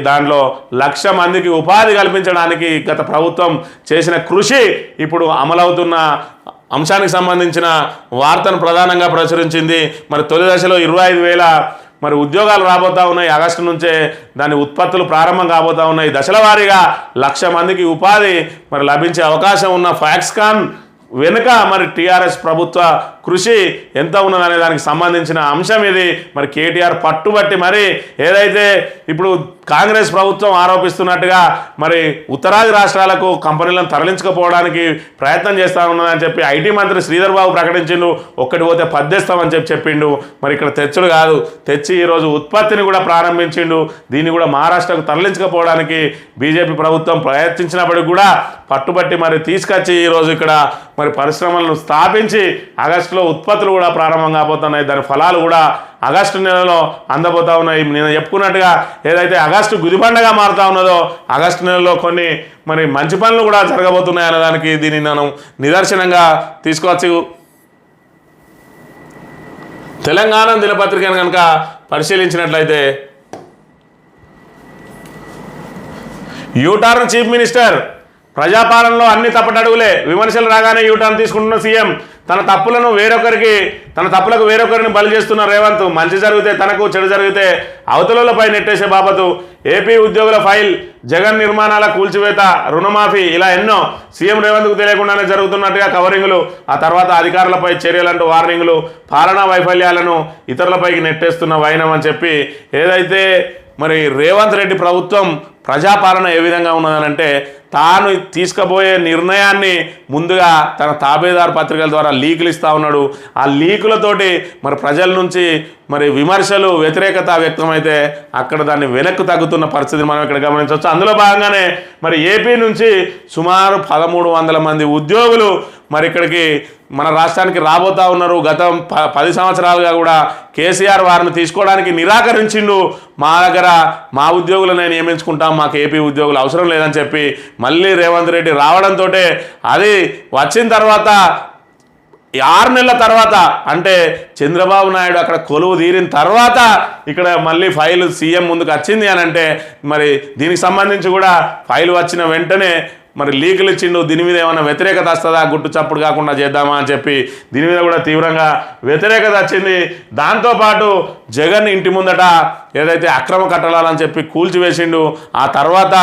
దాంట్లో 1,00,000 మందికి ఉపాధి కల్పించడానికి గత ప్రభుత్వం చేసిన కృషి ఇప్పుడు అమలవుతున్న అంశానికి సంబంధించిన వార్తను ప్రధానంగా ప్రచురించింది. మరి తొలి దశలో 25,000 మరి ఉద్యోగాలు రాబోతూ ఉన్నాయి. ఆగస్టు నుంచే దాని ఉత్పత్తులు ప్రారంభం కాబోతూ ఉన్నాయి. దశల వారీగా 1,00,000 మందికి ఉపాధి మరి లభించే అవకాశం ఉన్న ఫ్యాక్స్కాన్ వెనుక మరి టీఆర్ఎస్ ప్రభుత్వ కృషి ఎంత ఉన్నదనే దానికి సంబంధించిన అంశం ఇది. మరి కేటీఆర్ పట్టుబట్టి మరి ఏదైతే ఇప్పుడు కాంగ్రెస్ ప్రభుత్వం ఆరోపిస్తున్నట్టుగా మరి ఉత్తరాది రాష్ట్రాలకు కంపెనీలను తరలించకపోవడానికి ప్రయత్నం చేస్తూ ఉన్నదని చెప్పి ఐటీ మంత్రి శ్రీధర్ బాబు ప్రకటించిండు. ఒక్కటి పోతే పద్దేస్తామని చెప్పిండు. మరి ఇక్కడ తెచ్చుడు కాదు, తెచ్చి ఈరోజు ఉత్పత్తిని కూడా ప్రారంభించిండు. దీన్ని కూడా మహారాష్ట్రకు తరలించకపోవడానికి బీజేపీ ప్రభుత్వం ప్రయత్నించినప్పటికీ కూడా పట్టుబట్టి మరి తీసుకొచ్చి ఈరోజు ఇక్కడ మరి పరిశ్రమలను స్థాపించి ఆగస్టులో ఉత్పత్తులు కూడా ప్రారంభం కాబోతున్నాయి. దాని ఫలాలు కూడా ఆగస్టు నెలలో అందబోతా ఉన్నాయి. నేను చెప్పుకున్నట్టుగా ఏదైతే ఆగస్టు గుదిబండగా మారుతా ఉన్నదో ఆగస్టు నెలలో కొన్ని మరి మంచి పనులు కూడా జరగబోతున్నాయి అన్నదానికి దీన్ని నేను నిదర్శనంగా తీసుకోవచ్చు. తెలంగాణ దినపత్రికను కనుక పరిశీలించినట్లయితే యూటర్న్ చీఫ్ మినిస్టర్, ప్రజాపాలనలో అన్ని తప్పటడుగులే, విమర్శలు రాగానే యూటర్న్ తీసుకుంటున్న సీఎం, తన తప్పులకు వేరొకరిని బలి చేస్తున్న రేవంత్, మంచి జరిగితే తనకు, చెడు జరిగితే అవతలపై నెట్టేసే బాబతు, ఏపీ ఉద్యోగుల ఫైల్, జగన్ నిర్మాణాల కూల్చివేత, రుణమాఫీ, ఇలా ఎన్నో సీఎం రేవంత్కు తెలియకుండానే జరుగుతున్నట్టుగా కవరింగులు, ఆ తర్వాత అధికారులపై చర్యలంటూ వార్నింగులు, పాలనా వైఫల్యాలను ఇతరులపైకి నెట్టేస్తున్న వైనం అని చెప్పి ఏదైతే మరి రేవంత్ రెడ్డి ప్రభుత్వం ప్రజాపాలన ఏ విధంగా ఉన్నదనంటే తాను తీసుకుపోయే నిర్ణయాన్ని ముందుగా తన తాబేదారు పత్రికల ద్వారా లీకులు ఇస్తూ ఉన్నాడు. ఆ లీకులతోటి మరి ప్రజల నుంచి మరి విమర్శలు, వ్యతిరేకత వ్యక్తమైతే అక్కడ దాన్ని వెనక్కు తగ్గుతున్న పరిస్థితిని మనం ఇక్కడ గమనించవచ్చు. అందులో భాగంగానే మరి ఏపీ నుంచి సుమారు 1,300 మంది ఉద్యోగులు మరి ఇక్కడికి మన రాష్ట్రానికి రాబోతా ఉన్నారు. గత 10 సంవత్సరాలుగా కూడా కేసీఆర్ వారిని తీసుకోవడానికి నిరాకరించిండు. మా దగ్గర మా ఉద్యోగులను నియమించుకుంటాం, మాకు ఏపీ ఉద్యోగులు అవసరం లేదని చెప్పి మళ్ళీ రేవంత్ రెడ్డి రావడంతో అది వచ్చిన తర్వాత 6 నెలల తర్వాత, అంటే చంద్రబాబు నాయుడు అక్కడ కొలువు తీరిన తర్వాత ఇక్కడ మళ్ళీ ఫైల్ సీఎం ముందుకు వచ్చింది అని అంటే మరి దీనికి సంబంధించి కూడా ఫైల్ వచ్చిన వెంటనే మరి లీకులు ఇచ్చిండు. దీని మీద ఏమైనా వ్యతిరేకత వస్తుందా, గుట్టు చప్పుడు కాకుండా చేద్దామా అని చెప్పి దీని మీద కూడా తీవ్రంగా వ్యతిరేకత వచ్చింది. దాంతోపాటు జగన్ ఇంటి ముందట ఏదైతే అక్రమ కట్టడాలని చెప్పి కూల్చివేసిండు. ఆ తర్వాత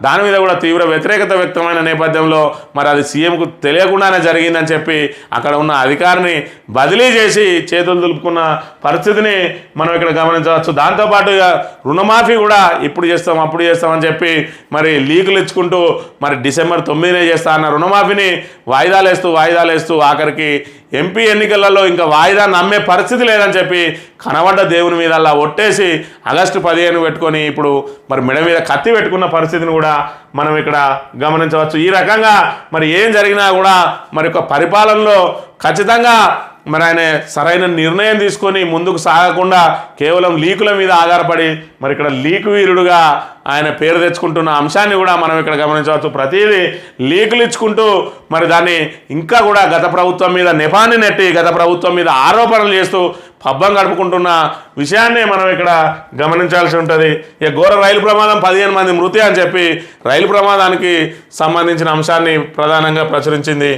దాని మీద కూడా తీవ్ర వ్యతిరేకత వ్యక్తమైన నేపథ్యంలో మరి అది సీఎంకు తెలియకుండానే జరిగిందని చెప్పి అక్కడ ఉన్న అధికారిని బదిలీ చేసి చేతులు దులుపుకున్న పరిస్థితిని మనం ఇక్కడ గమనించవచ్చు. దాంతోపాటు రుణమాఫీ కూడా ఇప్పుడు చేస్తాం అప్పుడు చేస్తామని చెప్పి మరి లీకులు ఇచ్చుకుంటూ మరి డిసెంబర్ 9నే చేస్తా అన్న రుణమాఫీని వాయిదాలేస్తూ ఆఖరికి ఎంపీ ఎన్నికలలో ఇంకా వాయిదా నమ్మే పరిస్థితి లేదని చెప్పి కనబడ్డ దేవుని మీద అలా ఒట్టేసి ఆగస్టు 15 పెట్టుకొని ఇప్పుడు మరి మెడ మీద కత్తి పెట్టుకున్న పరిస్థితిని కూడా మనం ఇక్కడ గమనించవచ్చు. ఈ రకంగా మరి ఏం జరిగినా కూడా మరి ఒక పరిపాలనలో ఖచ్చితంగా మరి ఆయన సరైన నిర్ణయం తీసుకొని ముందుకు సాగకుండా కేవలం లీకుల మీద ఆధారపడి మరి ఇక్కడ లీకు వీరుడుగా ఆయన పేరు తెచ్చుకుంటున్న అంశాన్ని కూడా మనం ఇక్కడ గమనించవచ్చు. ప్రతిదీ లీకులు ఇచ్చుకుంటూ మరి దాన్ని ఇంకా కూడా గత ప్రభుత్వం మీద నెపాన్ని నెట్టి గత ప్రభుత్వం మీద ఆరోపణలు చేస్తూ పబ్బం గడుపుకుంటున్న విషయాన్ని మనం ఇక్కడ గమనించాల్సి ఉంటుంది. ఇక ఘోర రైలు ప్రమాదం 15 మంది మృతి అని చెప్పి రైలు ప్రమాదానికి సంబంధించిన అంశాన్ని ప్రధానంగా ప్రచురించింది.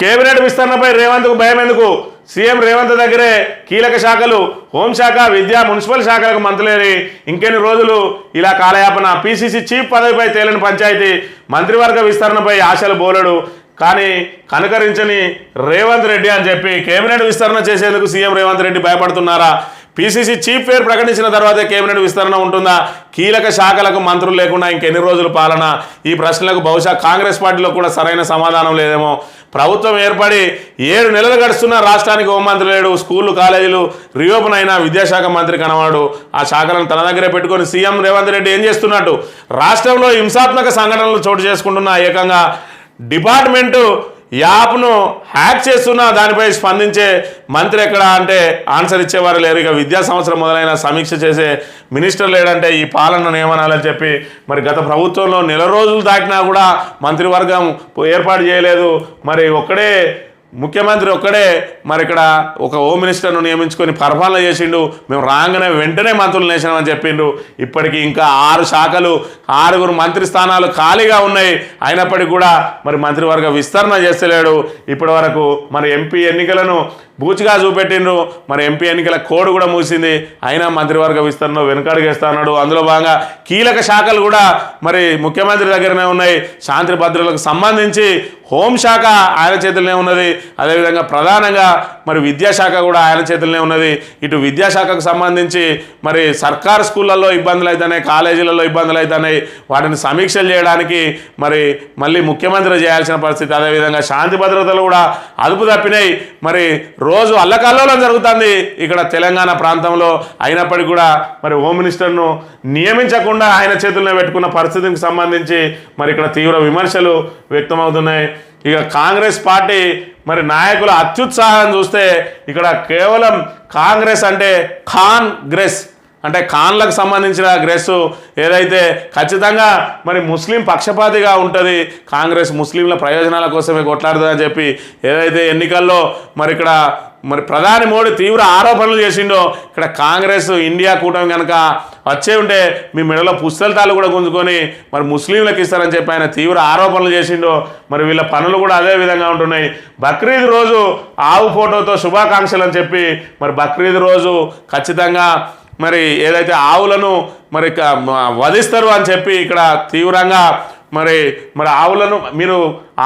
కేబినెట్ విస్తరణపై రేవంత్కు భయం ఎందుకు? సీఎం రేవంత్ దగ్గరే కీలక శాఖలు హోంశాఖ, విద్యా, మున్సిపల్ శాఖలకు మంత్రులేని ఇంకెన్ని రోజులు ఇలా కాలయాపన. పీసీసీ చీఫ్ పదవిపై తేలిన పంచాయతీ, మంత్రివర్గ విస్తరణపై ఆశలు బోలెడు కానీ కనుకరించని రేవంత్ రెడ్డి అని చెప్పి కేబినెట్ విస్తరణ చేసేందుకు సీఎం రేవంత్ రెడ్డి భయపడుతున్నారా? పీసీసీ చీఫ్ పేరు ప్రకటించిన తర్వాతే కేబినెట్ విస్తరణ ఉంటుందా? కీలక శాఖలకు మంత్రులు లేకుండా ఇంకెన్ని రోజులు పాలన? ఈ ప్రశ్నలకు బహుశా కాంగ్రెస్ పార్టీలో కూడా సరైన సమాధానం లేదేమో. ప్రభుత్వం ఏర్పడి 7 నెలలు గడుస్తున్న రాష్ట్రానికి హోంమంత్రి లేడు. స్కూళ్ళు, కాలేజీలు రీఓపెన్ అయినా విద్యాశాఖ మంత్రి కనవాడు. ఆ శాఖలను తన దగ్గరే పెట్టుకొని సీఎం రేవంత్ రెడ్డి ఏం చేస్తున్నట్టు? రాష్ట్రంలో హింసాత్మక సంఘటనలు చోటు చేసుకుంటున్న ఏకంగా డిపార్ట్మెంటు యాప్ను హ్యాక్ చేస్తున్న దానిపై స్పందించే మంత్రి ఎక్కడ అంటే ఆన్సర్ ఇచ్చేవారు లేరు. ఇక విద్యా సంవత్సరం మొదలైన సమీక్ష చేసే మినిస్టర్ లేడంటే ఈ పాలనను ఏమనాలని చెప్పి మరి గత ప్రభుత్వంలో నెల రోజులు దాటినా కూడా మంత్రివర్గం ఏర్పాటు చేయలేదు. మరి ఒక్కడే ముఖ్యమంత్రి ఒక్కడే మరి ఇక్కడ ఒక హోమ్ మినిస్టర్ను నియమించుకొని పరిపాలన చేసిండు. మేము రాగానే వెంటనే మంత్రులు నేసినామని చెప్పిండు. ఇప్పటికీ ఇంకా 6 శాఖలు 6 మంత్రి స్థానాలు ఖాళీగా ఉన్నాయి. అయినప్పటికీ కూడా మరి మంత్రివర్గ విస్తరణ చేస్తలేడు. ఇప్పటి వరకు మరి ఎంపీ ఎన్నికలను బూచిగా చూపెట్టిండ్రు. మరి ఎంపీ ఎన్నికల కోడ్ కూడా మూసింది. అయినా మంత్రివర్గ విస్తరణ వెనుకడుగేస్తా ఉన్నాడు. అందులో భాగంగా కీలక శాఖలు కూడా మరి ముఖ్యమంత్రి దగ్గరనే ఉన్నాయి. శాంతి భద్రతలకు సంబంధించి హోంశాఖ ఆయన చేతుల్లోనే ఉన్నది. అదేవిధంగా ప్రధానంగా మరి విద్యాశాఖ కూడా ఆయన చేతుల్లోనే ఉన్నది. ఇటు విద్యాశాఖకు సంబంధించి మరి సర్కారు స్కూళ్ళల్లో ఇబ్బందులు అవుతున్నాయి, కాలేజీలలో ఇబ్బందులు అవుతున్నాయి. వాటిని సమీక్షలు చేయడానికి మరి మళ్ళీ ముఖ్యమంత్రి చేయాల్సిన పరిస్థితి. అదేవిధంగా శాంతి భద్రతలు కూడా అదుపు తప్పినాయి. మరి రోజు అల్లకల్లోలం జరుగుతుంది ఇక్కడ తెలంగాణ ప్రాంతంలో. అయినప్పటికీ కూడా మరి హోమ్ మినిస్టర్ను నియమించకుండా ఆయన చేతుల్లో పెట్టుకున్న పరిస్థితికి సంబంధించి మరి ఇక్కడ తీవ్ర విమర్శలు వ్యక్తమవుతున్నాయి. ఇక కాంగ్రెస్ పార్టీ మరి నాయకుల అత్యుత్సాహం చూస్తే ఇక్కడ కేవలం కాంగ్రెస్ అంటే ఖాన్గ్రెస్ అంటే ఖాన్లకు సంబంధించిన గ్రెస్ ఏదైతే ఖచ్చితంగా మరి ముస్లిం పక్షపాతిగా ఉంటుంది. కాంగ్రెస్ ముస్లింల ప్రయోజనాల కోసమే కొట్లాడుతుందని చెప్పి ఏదైతే ఎన్నికల్లో మరి ఇక్కడ మరి ప్రధాని మోడీ తీవ్ర ఆరోపణలు చేసిండో ఇక్కడ కాంగ్రెస్ ఇండియా కూటమి కనుక వచ్చే ఉంటే మీ మెడలో పుస్తకాలు కూడా గుంజుకొని మరి ముస్లింలకు ఇస్తారని చెప్పి ఆయన తీవ్ర ఆరోపణలు చేసిండో. మరి వీళ్ళ పనులు కూడా అదే విధంగా ఉంటున్నాయి. బక్రీద్ రోజు ఆవు ఫోటోతో శుభాకాంక్షలు అని చెప్పి మరి బక్రీద్ రోజు ఖచ్చితంగా మరి ఏదైతే ఆవులను మరి వధిస్తారు అని చెప్పి ఇక్కడ తీవ్రంగా మరి మీరు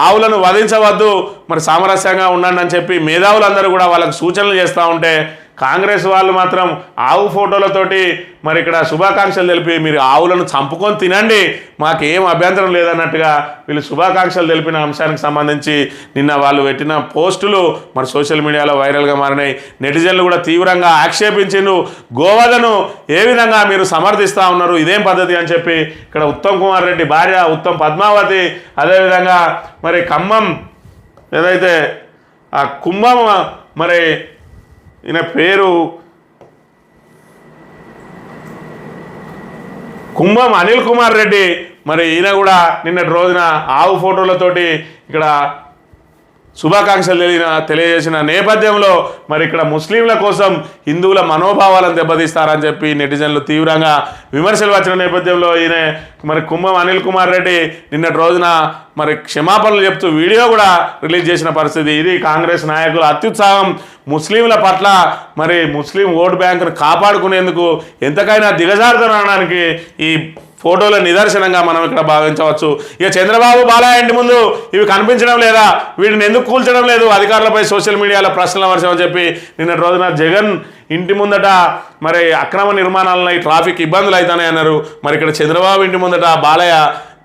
ఆవులను వధించవద్దు, మరి సామరస్యంగా ఉండండి అని చెప్పి మేధావులందరూ కూడా వాళ్ళకు సూచనలు చేస్తూ ఉంటే కాంగ్రెస్ వాళ్ళు మాత్రం ఆవు ఫోటోలతోటి మరి ఇక్కడ శుభాకాంక్షలు తెలిపి మీరు ఆవులను చంపుకొని తినండి, మాకేం అభ్యంతరం లేదన్నట్టుగా వీళ్ళు శుభాకాంక్షలు తెలిపిన అంశానికి సంబంధించి నిన్న వాళ్ళు పెట్టిన పోస్టులు మరి సోషల్ మీడియాలో వైరల్గా మారినాయి. నెటిజన్లు కూడా తీవ్రంగా ఆక్షేపించిండ్రు. గోవధను ఏ విధంగా మీరు సమర్థిస్తూ ఉన్నారు, ఇదేం పద్ధతి అని చెప్పి ఇక్కడ ఉత్తమ్ కుమార్ రెడ్డి భార్య ఉత్తమ్ పద్మావతి, అదేవిధంగా మరి ఖమ్మం ఏదైతే ఆ కుంభం మరి ఈయన పేరు కుంభం అనిల్ కుమార్ రెడ్డి, మరి ఈయన కూడా నిన్నటి రోజున ఆవు ఫోటోలతోటి ఇక్కడ శుభాకాంక్షలు తెలియజేసిన నేపథ్యంలో మరి ఇక్కడ ముస్లింల కోసం హిందువుల మనోభావాలను దెబ్బతీస్తారని చెప్పి నెటిజన్లు తీవ్రంగా విమర్శలు వచ్చిన నేపథ్యంలో ఈయన మరి కుంభం అనిల్ కుమార్ రెడ్డి నిన్నటి రోజున మరి క్షమాపణలు చెప్తూ వీడియో కూడా రిలీజ్ చేసిన పరిస్థితి. ఇది కాంగ్రెస్ నాయకుల అత్యుత్సాహం. ముస్లింల పట్ల మరి ముస్లిం ఓటు బ్యాంకును కాపాడుకునేందుకు ఎంతకైనా దిగజారుతనడానికి ఈ ఫోటోల నిదర్శనంగా మనం ఇక్కడ భావించవచ్చు. ఇక చంద్రబాబు బాలయ్య ఇంటి ముందు ఇవి కనిపించడం లేదా, వీటిని ఎందుకు కూల్చడం లేదు, అధికారులపై సోషల్ మీడియాలో ప్రశ్నల వర్షం అని చెప్పి నిన్నటి రోజున జగన్ ఇంటి ముందట మరి అక్రమ నిర్మాణాలని ట్రాఫిక్ ఇబ్బందులు అవుతాయి అన్నారు. మరి ఇక్కడ చంద్రబాబు ఇంటి ముందట బాలయ్య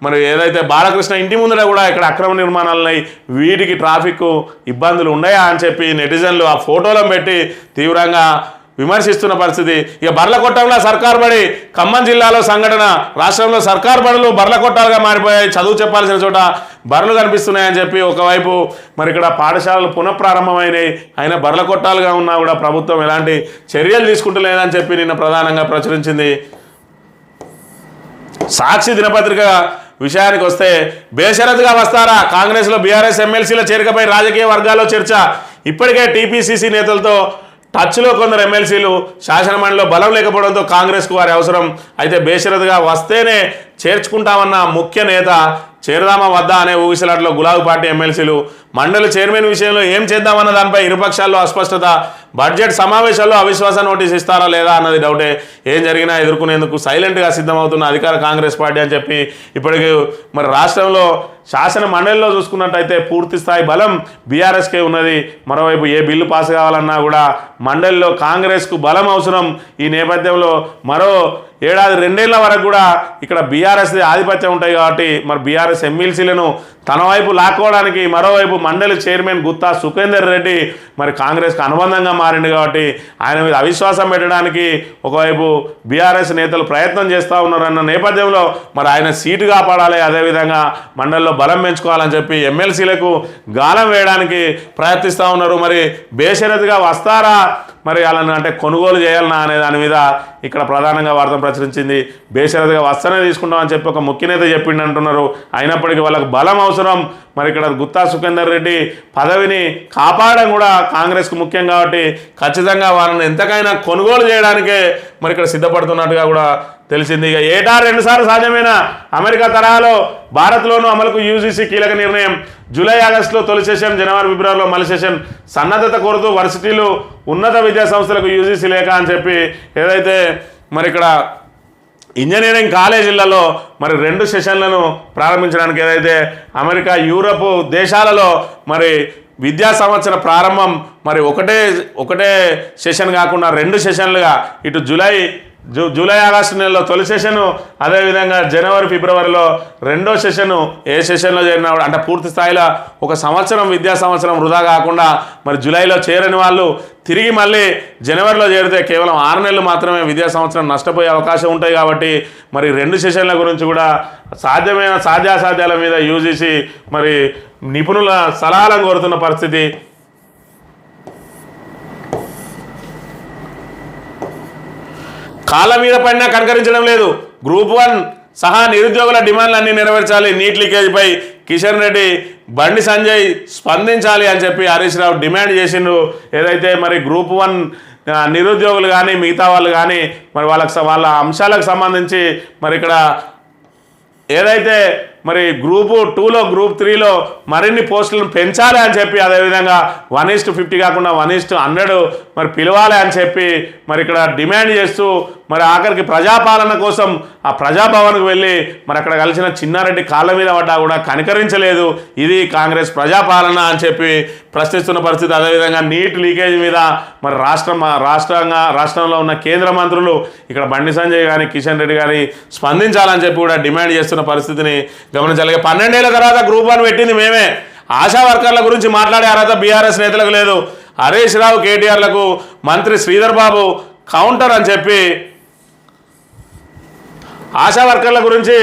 మరి ఏదైతే బాలకృష్ణ ఇంటి ముందర కూడా ఇక్కడ అక్రమ నిర్మాణాలున్నాయి, వీటికి ట్రాఫిక్ ఇబ్బందులు ఉన్నాయా అని చెప్పి నెటిజన్లు ఆ ఫోటోలను పెట్టి తీవ్రంగా విమర్శిస్తున్న పరిస్థితి. ఇక బర్ల కొట్టంలో సర్కార్ బడి ఖమ్మం జిల్లాలో సంఘటన. రాష్ట్రంలో సర్కార్ బడులు బర్ల కొట్టాలుగా మారిపోయాయి. చదువు చెప్పాల్సిన చోట బర్రెలు కనిపిస్తున్నాయని చెప్పి ఒకవైపు మరి ఇక్కడ పాఠశాలలు పునఃప్రారంభమైనాయి. అయినా బర్ల కొట్టాలుగా ఉన్నా కూడా ప్రభుత్వం ఎలాంటి చర్యలు తీసుకుంటలేదని చెప్పి నిన్న ప్రధానంగా ప్రచురించింది. సాక్షి దినపత్రిక విషయానికి వస్తే బేషరతుగా వస్తారా? కాంగ్రెస్లో బీఆర్ఎస్ ఎమ్మెల్సీల చేరికపై రాజకీయ వర్గాల్లో చర్చ. ఇప్పటికే టీపీసీసీ నేతలతో టచ్లో కొందరు ఎమ్మెల్సీలు శాసనమండలిలో బలం లేకపోవడంతో కాంగ్రెస్కు వారి అవసరం. అయితే బేషరతుగా వస్తేనే చేర్చుకుంటామన్న ముఖ్య నేత చేరదామా వద్దా అనే ఊగిసలాటలో గులాబీ పార్టీ ఎమ్మెల్సీలు. మండలి చైర్మన్ విషయంలో ఏం చేద్దామన్న దానిపై ఇరుపక్షాల్లో అస్పష్టత. బడ్జెట్ సమావేశాల్లో అవిశ్వాస నోటీస్ ఇస్తారా లేదా అన్నది డౌటే. ఏం జరిగినా ఎదుర్కొనేందుకు సైలెంట్గా సిద్ధమవుతున్న అధికార కాంగ్రెస్ పార్టీ అని చెప్పి ఇప్పటికీ మరి రాష్ట్రంలో శాసన మండలిలో చూసుకున్నట్టయితే పూర్తి స్థాయి బలం బీఆర్ఎస్కే ఉన్నది. మరోవైపు ఏ బిల్లు పాస్ కావాలన్నా కూడా మండలిలో కాంగ్రెస్కు బలం అవసరం. ఈ నేపథ్యంలో మరో ఏడాది 2 ఏళ్ల వరకు కూడా ఇక్కడ బీఆర్ఎస్ది ఆధిపత్యం ఉంటాయి కాబట్టి మరి బీఆర్ఎస్ ఎమ్మెల్సీలను తన వైపు లాక్కోవడానికి మరోవైపు మండలి చైర్మన్ గుత్తా సుఖేందర్ రెడ్డి మరి కాంగ్రెస్కి అనుబంధంగా మారింది కాబట్టి ఆయన మీద అవిశ్వాసం పెట్టడానికి ఒకవైపు బీఆర్ఎస్ నేతలు ప్రయత్నం చేస్తూ ఉన్నారన్న నేపథ్యంలో మరి ఆయన సీటు కాపాడాలి, అదేవిధంగా మండలిలో బలం పెంచుకోవాలని చెప్పి ఎమ్మెల్సీలకు గాలం వేయడానికి ప్రయత్నిస్తూ ఉన్నారు. మరి బేషరతుగా వస్తారా, మరి వాళ్ళని అంటే కొనుగోలు చేయాలన్నా అనే దాని మీద ఇక్కడ ప్రధానంగా వార్త ప్రచురించింది. బేషరతుగా వస్తేనే తీసుకుంటామని చెప్పి ఒక ముఖ్య నేత చెప్పిండు అంటున్నారు. అయినప్పటికీ వాళ్ళకు బలం అవసరం. మరి ఇక్కడ గుత్తా సుఖేందర్ రెడ్డి పదవిని కాపాడడం కూడా కాంగ్రెస్కు ముఖ్యం కాబట్టి ఖచ్చితంగా వాళ్ళని ఎంతకైనా కొనుగోలు చేయడానికే మరి ఇక్కడ సిద్ధపడుతున్నట్టుగా కూడా తెలిసింది. ఇక ఏటా 2 సార్లు సాధ్యమైన అమెరికా తరహాలో భారత్లోనూ అమలుకు యూజీసీ కీలక నిర్ణయం. జూలై ఆగస్టులో తొలి సెషన్, జనవరి ఫిబ్రవరిలో మలి సెషన్. సన్నద్ధత కోరుతూ వర్సిటీలు ఉన్నత విద్యా సంస్థలకు యూజీసీ లేఖ అని చెప్పి ఏదైతే మరి ఇక్కడ ఇంజనీరింగ్ కాలేజీలలో మరి 2 సెషన్లను ప్రారంభించడానికి ఏదైతే అమెరికా, యూరప్ దేశాలలో మరి విద్యా సంవత్సర ప్రారంభం మరి ఒకటే సెషన్ కాకుండా 2 సెషన్లుగా ఇటు జూలై ఆగస్టు నెలలో తొలి సెషను, అదేవిధంగా జనవరి ఫిబ్రవరిలో 2వ సెషను. ఏ సెషన్లో చేరినా అంటే పూర్తి స్థాయిలో ఒక సంవత్సరం విద్యా సంవత్సరం వృధా కాకుండా మరి జూలైలో చేరని వాళ్ళు తిరిగి మళ్ళీ జనవరిలో చేరితే కేవలం 6 నెలలు మాత్రమే విద్యా సంవత్సరం నష్టపోయే అవకాశం ఉంటాయి. కాబట్టి మరి 2 సెషన్ల గురించి కూడా సాధ్యాసాధ్యాల మీద యూజీసీ మరి నిపుణుల సలహాలను కోరుతున్న పరిస్థితి. కాళ్ళ మీద పడినా కనకరించడం లేదు. గ్రూప్ 1 సహా నిరుద్యోగుల డిమాండ్లన్నీ నెరవేర్చాలి. నీట్ లీకేజ్పై కిషన్ రెడ్డి, బండి సంజయ్ స్పందించాలి అని చెప్పి హరీష్ రావు డిమాండ్ చేసిండ్రు. ఏదైతే మరి గ్రూప్ 1 నిరుద్యోగులు కానీ మిగతా వాళ్ళు కానీ మరి వాళ్ళ అంశాలకు సంబంధించి మరి ఇక్కడ ఏదైతే మరి గ్రూప్ 2లో గ్రూప్ 3లో మరిన్ని పోస్టులను పెంచాలి అని చెప్పి, అదేవిధంగా 1:50 కాకుండా 1:100 మరి పిలవాలి అని చెప్పి మరి ఇక్కడ డిమాండ్ చేస్తూ మరి ఆఖరికి ప్రజాపాలన కోసం ఆ ప్రజాభవన్కు వెళ్ళి మరి అక్కడ కలిసిన చిన్నారెడ్డి కాళ్ళ మీద పడ్డా కూడా కనికరించలేదు. ఇది కాంగ్రెస్ ప్రజాపాలన అని చెప్పి ప్రశ్నిస్తున్న పరిస్థితి. అదేవిధంగా నీట్ లీకేజ్ మీద మరి రాష్ట్రంలో ఉన్న కేంద్ర మంత్రులు ఇక్కడ బండి సంజయ్ కానీ కిషన్ రెడ్డి గారి స్పందించాలని చెప్పి కూడా డిమాండ్ చేస్తున్న పరిస్థితిని గమనించాలి. 12 ఏళ్ల తర్వాత గ్రూప్ 1 పెట్టింది మేమే. ఆశా వర్కర్ల గురించి మాట్లాడే అర్హత బీఆర్ఎస్ నేతలకు లేదు. హరీష్ రావు, కేటీఆర్లకు మంత్రి శ్రీధర్ బాబు కౌంటర్ అని చెప్పి ఆశా వర్కర్ల గురించి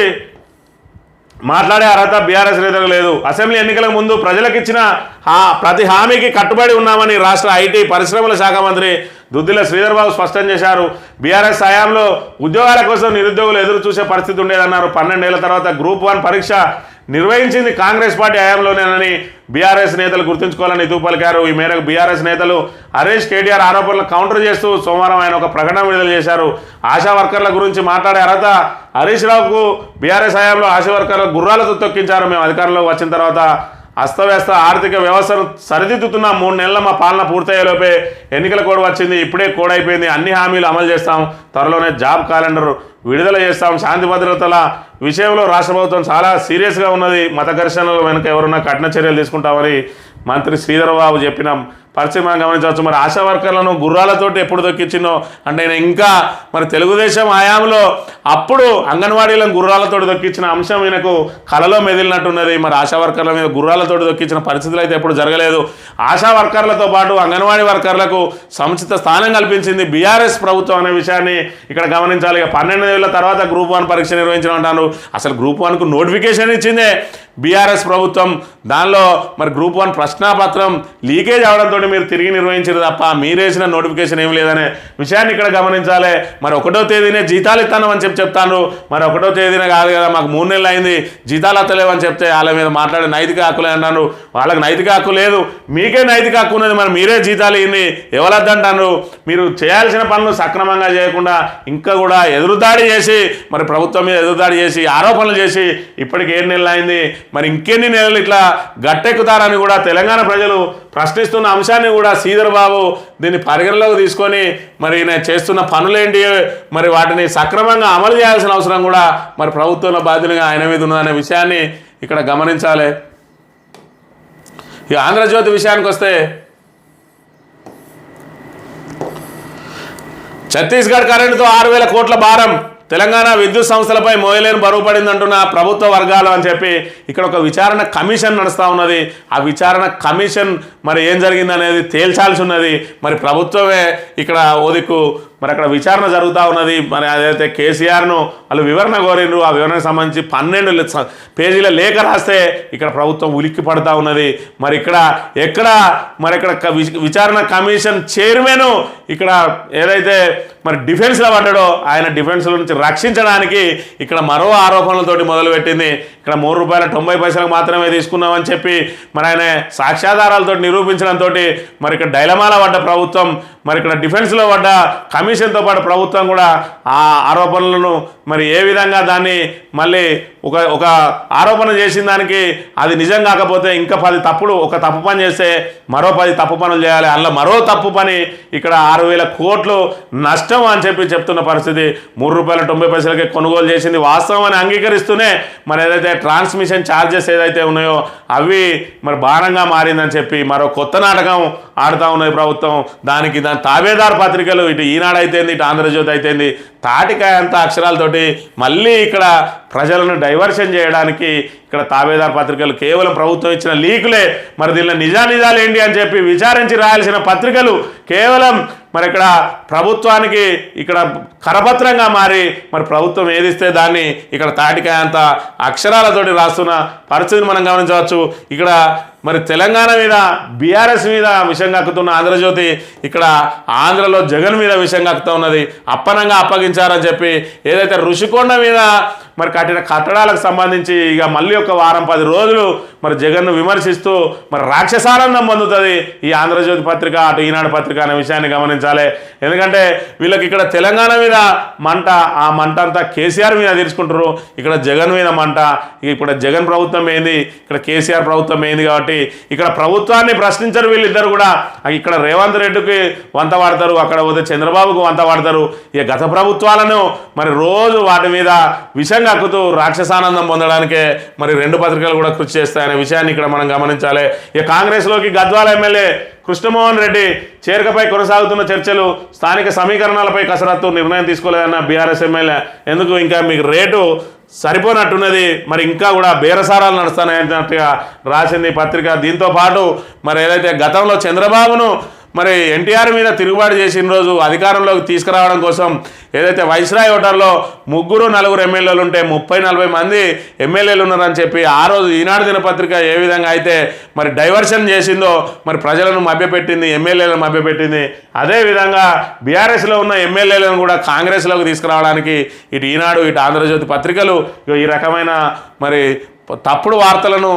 మాట్లాడే అర్హత బీఆర్ఎస్ నేతలకు లేదు. అసెంబ్లీ ఎన్నికలకు ముందు ప్రజలకు ఇచ్చిన ప్రతి హామీకి కట్టుబడి ఉన్నామని రాష్ట్ర ఐటీ పరిశ్రమల శాఖ మంత్రి దుద్దిల శ్రీధర్ బాబు స్పష్టం చేశారు. బీఆర్ఎస్ హయాంలో ఉద్యోగాల కోసం నిరుద్యోగులు ఎదురు చూసే పరిస్థితి ఉండేదన్నారు. 12 ఏళ్ల తర్వాత గ్రూప్ 1 పరీక్ష నిర్వహించింది కాంగ్రెస్ పార్టీ హయాంలోనేనని బీఆర్ఎస్ నేతలు గుర్తుంచుకోవాలని హితవు పలికారు. ఈ మేరకు బీఆర్ఎస్ నేతలు హరీష్, కేటీఆర్ ఆరోపణలకు కౌంటర్ చేస్తూ సోమవారం ఆయన ఒక ప్రకటన విడుదల చేశారు. ఆశా వర్కర్ల గురించి మాట్లాడే అర్హత హరీష్ రావుకు బీఆర్ఎస్ హయాంలో ఆశా వర్కర్ల గుర్రాలతో తొక్కించారు. మేము అధికారంలోకి వచ్చిన తర్వాత అస్తవ్యస్త ఆర్థిక వ్యవస్థను సరిదిద్దుతున్న 3 నెలల మా పాలన పూర్తయ్యేలోపే ఎన్నికల కోడ్ వచ్చింది. ఇప్పుడే కోడ్ అయిపోయింది. అన్ని హామీలు అమలు చేస్తాం. త్వరలోనే జాబ్ క్యాలెండర్ విడుదల చేస్తాం. శాంతి భద్రతల విషయంలో రాష్ట్ర ప్రభుత్వం చాలా సీరియస్గా ఉన్నది. మత ఘర్షణల వెనుక ఎవరున్నా కఠిన చర్యలు తీసుకుంటామని మంత్రి శ్రీధర్ బాబు చెప్పిన పరిస్థితి మనం గమనించవచ్చు. మరి ఆశా వర్కర్లను గుర్రాలతోటి ఎప్పుడు దొక్కించిందో అంటే ఇంకా మరి తెలుగుదేశం హయాంలో అప్పుడు అంగన్వాడీలను గుర్రాలతోటి దొక్కించిన అంశం ఈయనకు కలలో మెదిలినట్టున్నది. మరి ఆశా వర్కర్ల మీద గుర్రాలతోటి దొక్కించిన పరిస్థితులు అయితే ఎప్పుడు జరగలేదు. ఆశా వర్కర్లతో పాటు అంగన్వాడీ వర్కర్లకు సముచిత స్థానం కల్పించింది బీఆర్ఎస్ ప్రభుత్వం అనే విషయాన్ని ఇక్కడ గమనించాలి. 12 ఏళ్ల తర్వాత గ్రూప్ 1 పరీక్ష నిర్వహించడం అంటారు. అసలు గ్రూప్ 1కు నోటిఫికేషన్ ఇచ్చిందే బీఆర్ఎస్ ప్రభుత్వం. దానిలో మరి గ్రూప్ 1 ప్రశ్నాపత్రం లీకేజ్ అవడంతో మీరు తిరిగి నిర్వహించారు తప్ప మీరేసిన నోటిఫికేషన్ ఏం లేదనే విషయాన్ని ఇక్కడ గమనించాలి. మరి 1వ తేదీనే జీతాలు ఇస్తానని చెప్తాను. మరి 1వ తేదీనే కాదు కదా, మాకు 3 నెలలు అయింది జీతాలు అత్తలేవని చెప్తే వాళ్ళ మీద మాట్లాడే నైతిక హక్కులే అన్నాను. వాళ్ళకి నైతిక హక్కు లేదు, మీకే నైతిక హక్కు ఉన్నది. మరి మీరే జీతాలు ఇన్ని ఎవరద్దంటారు? మీరు చేయాల్సిన పనులు సక్రమంగా చేయకుండా ఇంకా కూడా ఎదురుదాడి చేసి మరి ప్రభుత్వం మీద ఎదురుదాడి చేసి ఆరోపణలు చేసి ఇప్పటికి 7 నెలలు అయింది. మరి ఇంకెన్ని నెలలు ఇట్లా గట్టెక్కుతారని కూడా తెలంగాణ ప్రజలు ప్రశ్నిస్తున్న అంశాన్ని కూడా శ్రీధర్ బాబు దీన్ని పరిగణలోకి తీసుకొని మరి నేను చేస్తున్న పనులేంటి, మరి వాటిని సక్రమంగా అమలు చేయాల్సిన అవసరం కూడా మరి ప్రభుత్వంలో బాధ్యతగా ఆయన మీద ఉన్నదనే విషయాన్ని ఇక్కడ గమనించాలి. ఈ ఆంధ్రజ్యోతి విషయానికి వస్తే ఛత్తీస్గఢ్ కరెంటుతో 6,000 కోట్ల భారం తెలంగాణ విద్యుత్ సంస్థలపై మోయలేని బరువు పడిందంటున్న ప్రభుత్వ వర్గాలు అని చెప్పి ఇక్కడ ఒక విచారణ కమిషన్ నడుస్తూ ఉన్నది. ఆ విచారణ కమిషన్ మరి ఏం జరిగిందనేది తేల్చాల్సి ఉన్నది. మరి ప్రభుత్వమే ఇక్కడ ఓదిక్కు మరి అక్కడ విచారణ జరుగుతూ ఉన్నది. మరి అదైతే కేసీఆర్ను వాళ్ళు వివరణ కోరిండ్రు. ఆ వివరణకు సంబంధించి 12 పేజీల లేఖ రాస్తే ఇక్కడ ప్రభుత్వం ఉలిక్కి పడుతూ ఉన్నది. మరి ఇక్కడ విచారణ కమిషన్ చైర్మన్ ఇక్కడ ఏదైతే మరి డిఫెన్స్లో పడ్డాడో ఆయన డిఫెన్స్లో నుంచి రక్షించడానికి ఇక్కడ మరో ఆరోపణలతోటి మొదలుపెట్టింది. ఇక్కడ ₹3.90 మాత్రమే తీసుకున్నామని చెప్పి మరి ఆయన సాక్ష్యాధారాలతో నిరూపించడంతో మరి ఇక్కడ డైలమాల పడ్డ ప్రభుత్వం, మరి ఇక్కడ డిఫెన్స్లో పడ్డ కమిషన్తో పాటు ప్రభుత్వం కూడా ఆ ఆరోపణలను మరి ఏ విధంగా దాన్ని మళ్ళీ ఒక ఆరోపణ చేసిన దానికి అది నిజం కాకపోతే ఇంకా 10 తప్పులు, ఒక తప్పు పని చేస్తే మరో 10 తప్పు పనులు చేయాలి. అందులో మరో తప్పు పని ఇక్కడ 6,000 కోట్లు నష్టం అని చెప్తున్న పరిస్థితి. ₹3.90 కొనుగోలు చేసింది వాస్తవం అని అంగీకరిస్తూనే మరి ఏదైతే ట్రాన్స్మిషన్ ఛార్జెస్ ఏదైతే ఉన్నాయో అవి మరి భారంగా మారిందని చెప్పి మరో కొత్త నాటకం ఆడుతూ ఉన్నది ప్రభుత్వం. దాని తాబేదారు పత్రికలు ఇటు ఈనాడు అయితేంది, ఇటు ఆంధ్రజ్యోతి అయితేంది తాటికాయ అంత అక్షరాలతోటి మళ్ళీ ఇక్కడ ప్రజలను డైవర్షన్ చేయడానికి ఇక్కడ తాబేదారు పత్రికలు కేవలం ప్రభుత్వం ఇచ్చిన లీకులే, మరి దీనిలో నిజాలు ఏంటి అని చెప్పి విచారించి రాయాల్సిన పత్రికలు కేవలం మరి ఇక్కడ ప్రభుత్వానికి ఇక్కడ కరపత్రంగా మారి మరి ప్రభుత్వం ఏదిస్తే దాన్ని ఇక్కడ తాటికాయ అంత అక్షరాలతోటి రాస్తున్న పరిస్థితిని మనం గమనించవచ్చు. ఇక్కడ మరి తెలంగాణ మీద బీఆర్ఎస్ మీద విషం కక్కుతున్న ఆంధ్రజ్యోతి ఇక్కడ ఆంధ్రలో జగన్ మీద విషం కక్కుతూ ఉన్నది. అప్పనంగా అప్పగించారని చెప్పి ఏదైతే ఋషికొండ మీద మరి కట్టిన కట్టడాలకు సంబంధించి ఇక మళ్ళీ ఒక వారం 10 రోజులు మరి జగన్ను విమర్శిస్తూ మరి రాక్షసానందం పొందుతుంది ఈ ఆంధ్రజ్యోతి పత్రిక, అటు ఈనాడు పత్రిక అనే విషయాన్ని గమనించాలి. ఎందుకంటే వీళ్ళకి ఇక్కడ తెలంగాణ మీద మంట, ఆ మంట అంతా కేసీఆర్ మీద తీర్చుకుంటారు. ఇక్కడ జగన్ మీద మంట, ఇప్పుడు జగన్ ప్రభుత్వం ఏంది, ఇక్కడ కేసీఆర్ ప్రభుత్వం ఏంది. కాబట్టి ఇక్కడ ప్రభుత్వాన్ని ప్రశ్నించరు వీళ్ళిద్దరు కూడా. ఇక్కడ రేవంత్ రెడ్డికి వంత వాడతారు, అక్కడ పోతే చంద్రబాబుకు వంత వాడతారు. ఇక గత ప్రభుత్వాలను మరి రోజు వాటి మీద విషంగా హక్కుతూ రాక్షసానందం పొందడానికే మరి 2 పత్రికలు కూడా కృషి చేస్తాయనే విషయాన్ని ఇక్కడ మనం గమనించాలి. ఇక కాంగ్రెస్లోకి గద్వాల ఎమ్మెల్యే కృష్ణమోహన్ రెడ్డి చేరికపై కొనసాగుతున్న చర్చలు, స్థానిక సమీకరణాలపై కసరత్తు, నిర్ణయం తీసుకోలేదన్న బీఆర్ఎస్ ఎమ్మెల్యే. ఎందుకు ఇంకా మీకు రేటు సరిపోనట్టున్నది, మరి ఇంకా కూడా బేరసారాలు నడుస్తాయన్నట్టుగా రాసింది పత్రిక. దీంతో పాటు మరి ఏదైతే గతంలో చంద్రబాబును మరి ఎన్టీఆర్ మీద తిరుగుబాటు చేసిన రోజు అధికారంలోకి తీసుకురావడం కోసం ఏదైతే వైస్రాయ్ హోటల్లో 3-4 ఎమ్మెల్యేలు ఉంటే 30-40 మంది ఎమ్మెల్యేలు ఉన్నారని చెప్పి ఆ రోజు ఈనాడు దినపత్రిక ఏ విధంగా అయితే మరి డైవర్షన్ చేసిందో, మరి ప్రజలను మభ్యపెట్టింది, ఎమ్మెల్యేలను మభ్యపెట్టింది, అదేవిధంగా బీఆర్ఎస్లో ఉన్న ఎమ్మెల్యేలను కూడా కాంగ్రెస్లోకి తీసుకురావడానికి ఇటు ఈనాడు, ఇటు ఆంధ్రజ్యోతి పత్రికలు ఈ రకమైన మరి తప్పుడు వార్తలను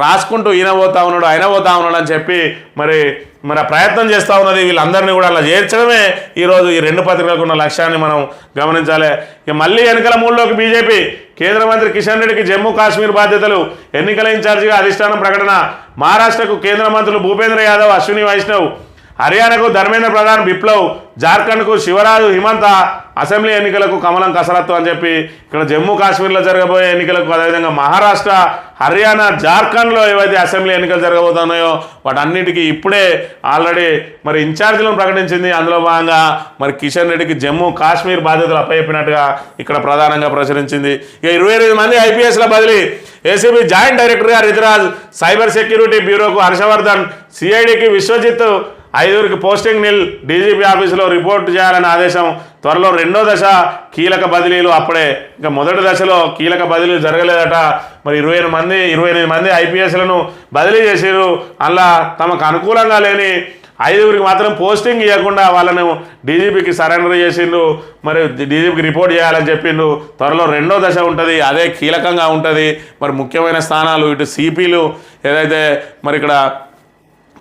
రాసుకుంటూ ఈయన పోతా ఉన్నాడు, ఆయన పోతా ఉన్నాడు అని చెప్పి మరి ప్రయత్నం చేస్తూ ఉన్నది. వీళ్ళందరినీ కూడా అలా చేర్చడమే ఈరోజు ఈ 2 పత్రికలకు ఉన్న లక్ష్యాన్ని మనం గమనించాలి. ఇక మళ్ళీ ఎన్నికల మూడులోకి బీజేపీ, కేంద్ర మంత్రి కిషన్ రెడ్డికి జమ్మూ కాశ్మీర్ బాధ్యతలు, ఎన్నికల ఇన్ఛార్జిగా అధిష్టానం ప్రకటన. మహారాష్ట్రకు కేంద్ర మంత్రులు భూపేంద్ర యాదవ్, అశ్విని వైష్ణవ్, హర్యానాకు ధర్మేంద్ర ప్రధాన్, బిప్లవ్, జార్ఖండ్కు శివరాజు హిమంత, అసెంబ్లీ ఎన్నికలకు కమలం కసరత్తు అని చెప్పి ఇక్కడ జమ్మూ కాశ్మీర్లో జరగబోయే ఎన్నికలకు, అదేవిధంగా మహారాష్ట్ర, హర్యానా, జార్ఖండ్లో ఏవైతే అసెంబ్లీ ఎన్నికలు జరగబోతున్నాయో వాటన్నిటికీ ఇప్పుడే ఆల్రెడీ మరి ఇన్ఛార్జీలను ప్రకటించింది. అందులో భాగంగా మరి కిషన్ రెడ్డికి జమ్మూ కాశ్మీర్ బాధ్యతలు అప్పచెప్పినట్టుగా ఇక్కడ ప్రధానంగా ప్రచురించింది. ఇక 28 మంది ఐపీఎస్ల బదిలీ. ఏసీబీ జాయింట్ డైరెక్టర్గా రితురాజ్, సైబర్ సెక్యూరిటీ బ్యూరోకు హర్షవర్ధన్, సిఐడికి విశ్వజిత్, 5కి పోస్టింగ్ నిల్. డీజీపీ ఆఫీసులో రిపోర్ట్ చేయాలని ఆదేశం. త్వరలో 2వ దశ కీలక బదిలీలు. అప్పుడే ఇంకా మొదటి దశలో కీలక బదిలీలు జరగలేదట. మరి 28 మంది ఐపీఎస్లను బదిలీ చేసారు. అలా తమకు అనుకూలంగా లేని 5కి మాత్రం పోస్టింగ్ ఇవ్వకుండా వాళ్ళను డీజీపీకి సరెండర్ చేసిండ్రు. మరి డీజీపీకి రిపోర్ట్ చేయాలని చెప్పిండ్రు. త్వరలో 2వ దశ ఉంటుంది, అదే కీలకంగా ఉంటుంది. మరి ముఖ్యమైన స్థానాలు ఇటు సిపిలు ఏదైతే మరి ఇక్కడ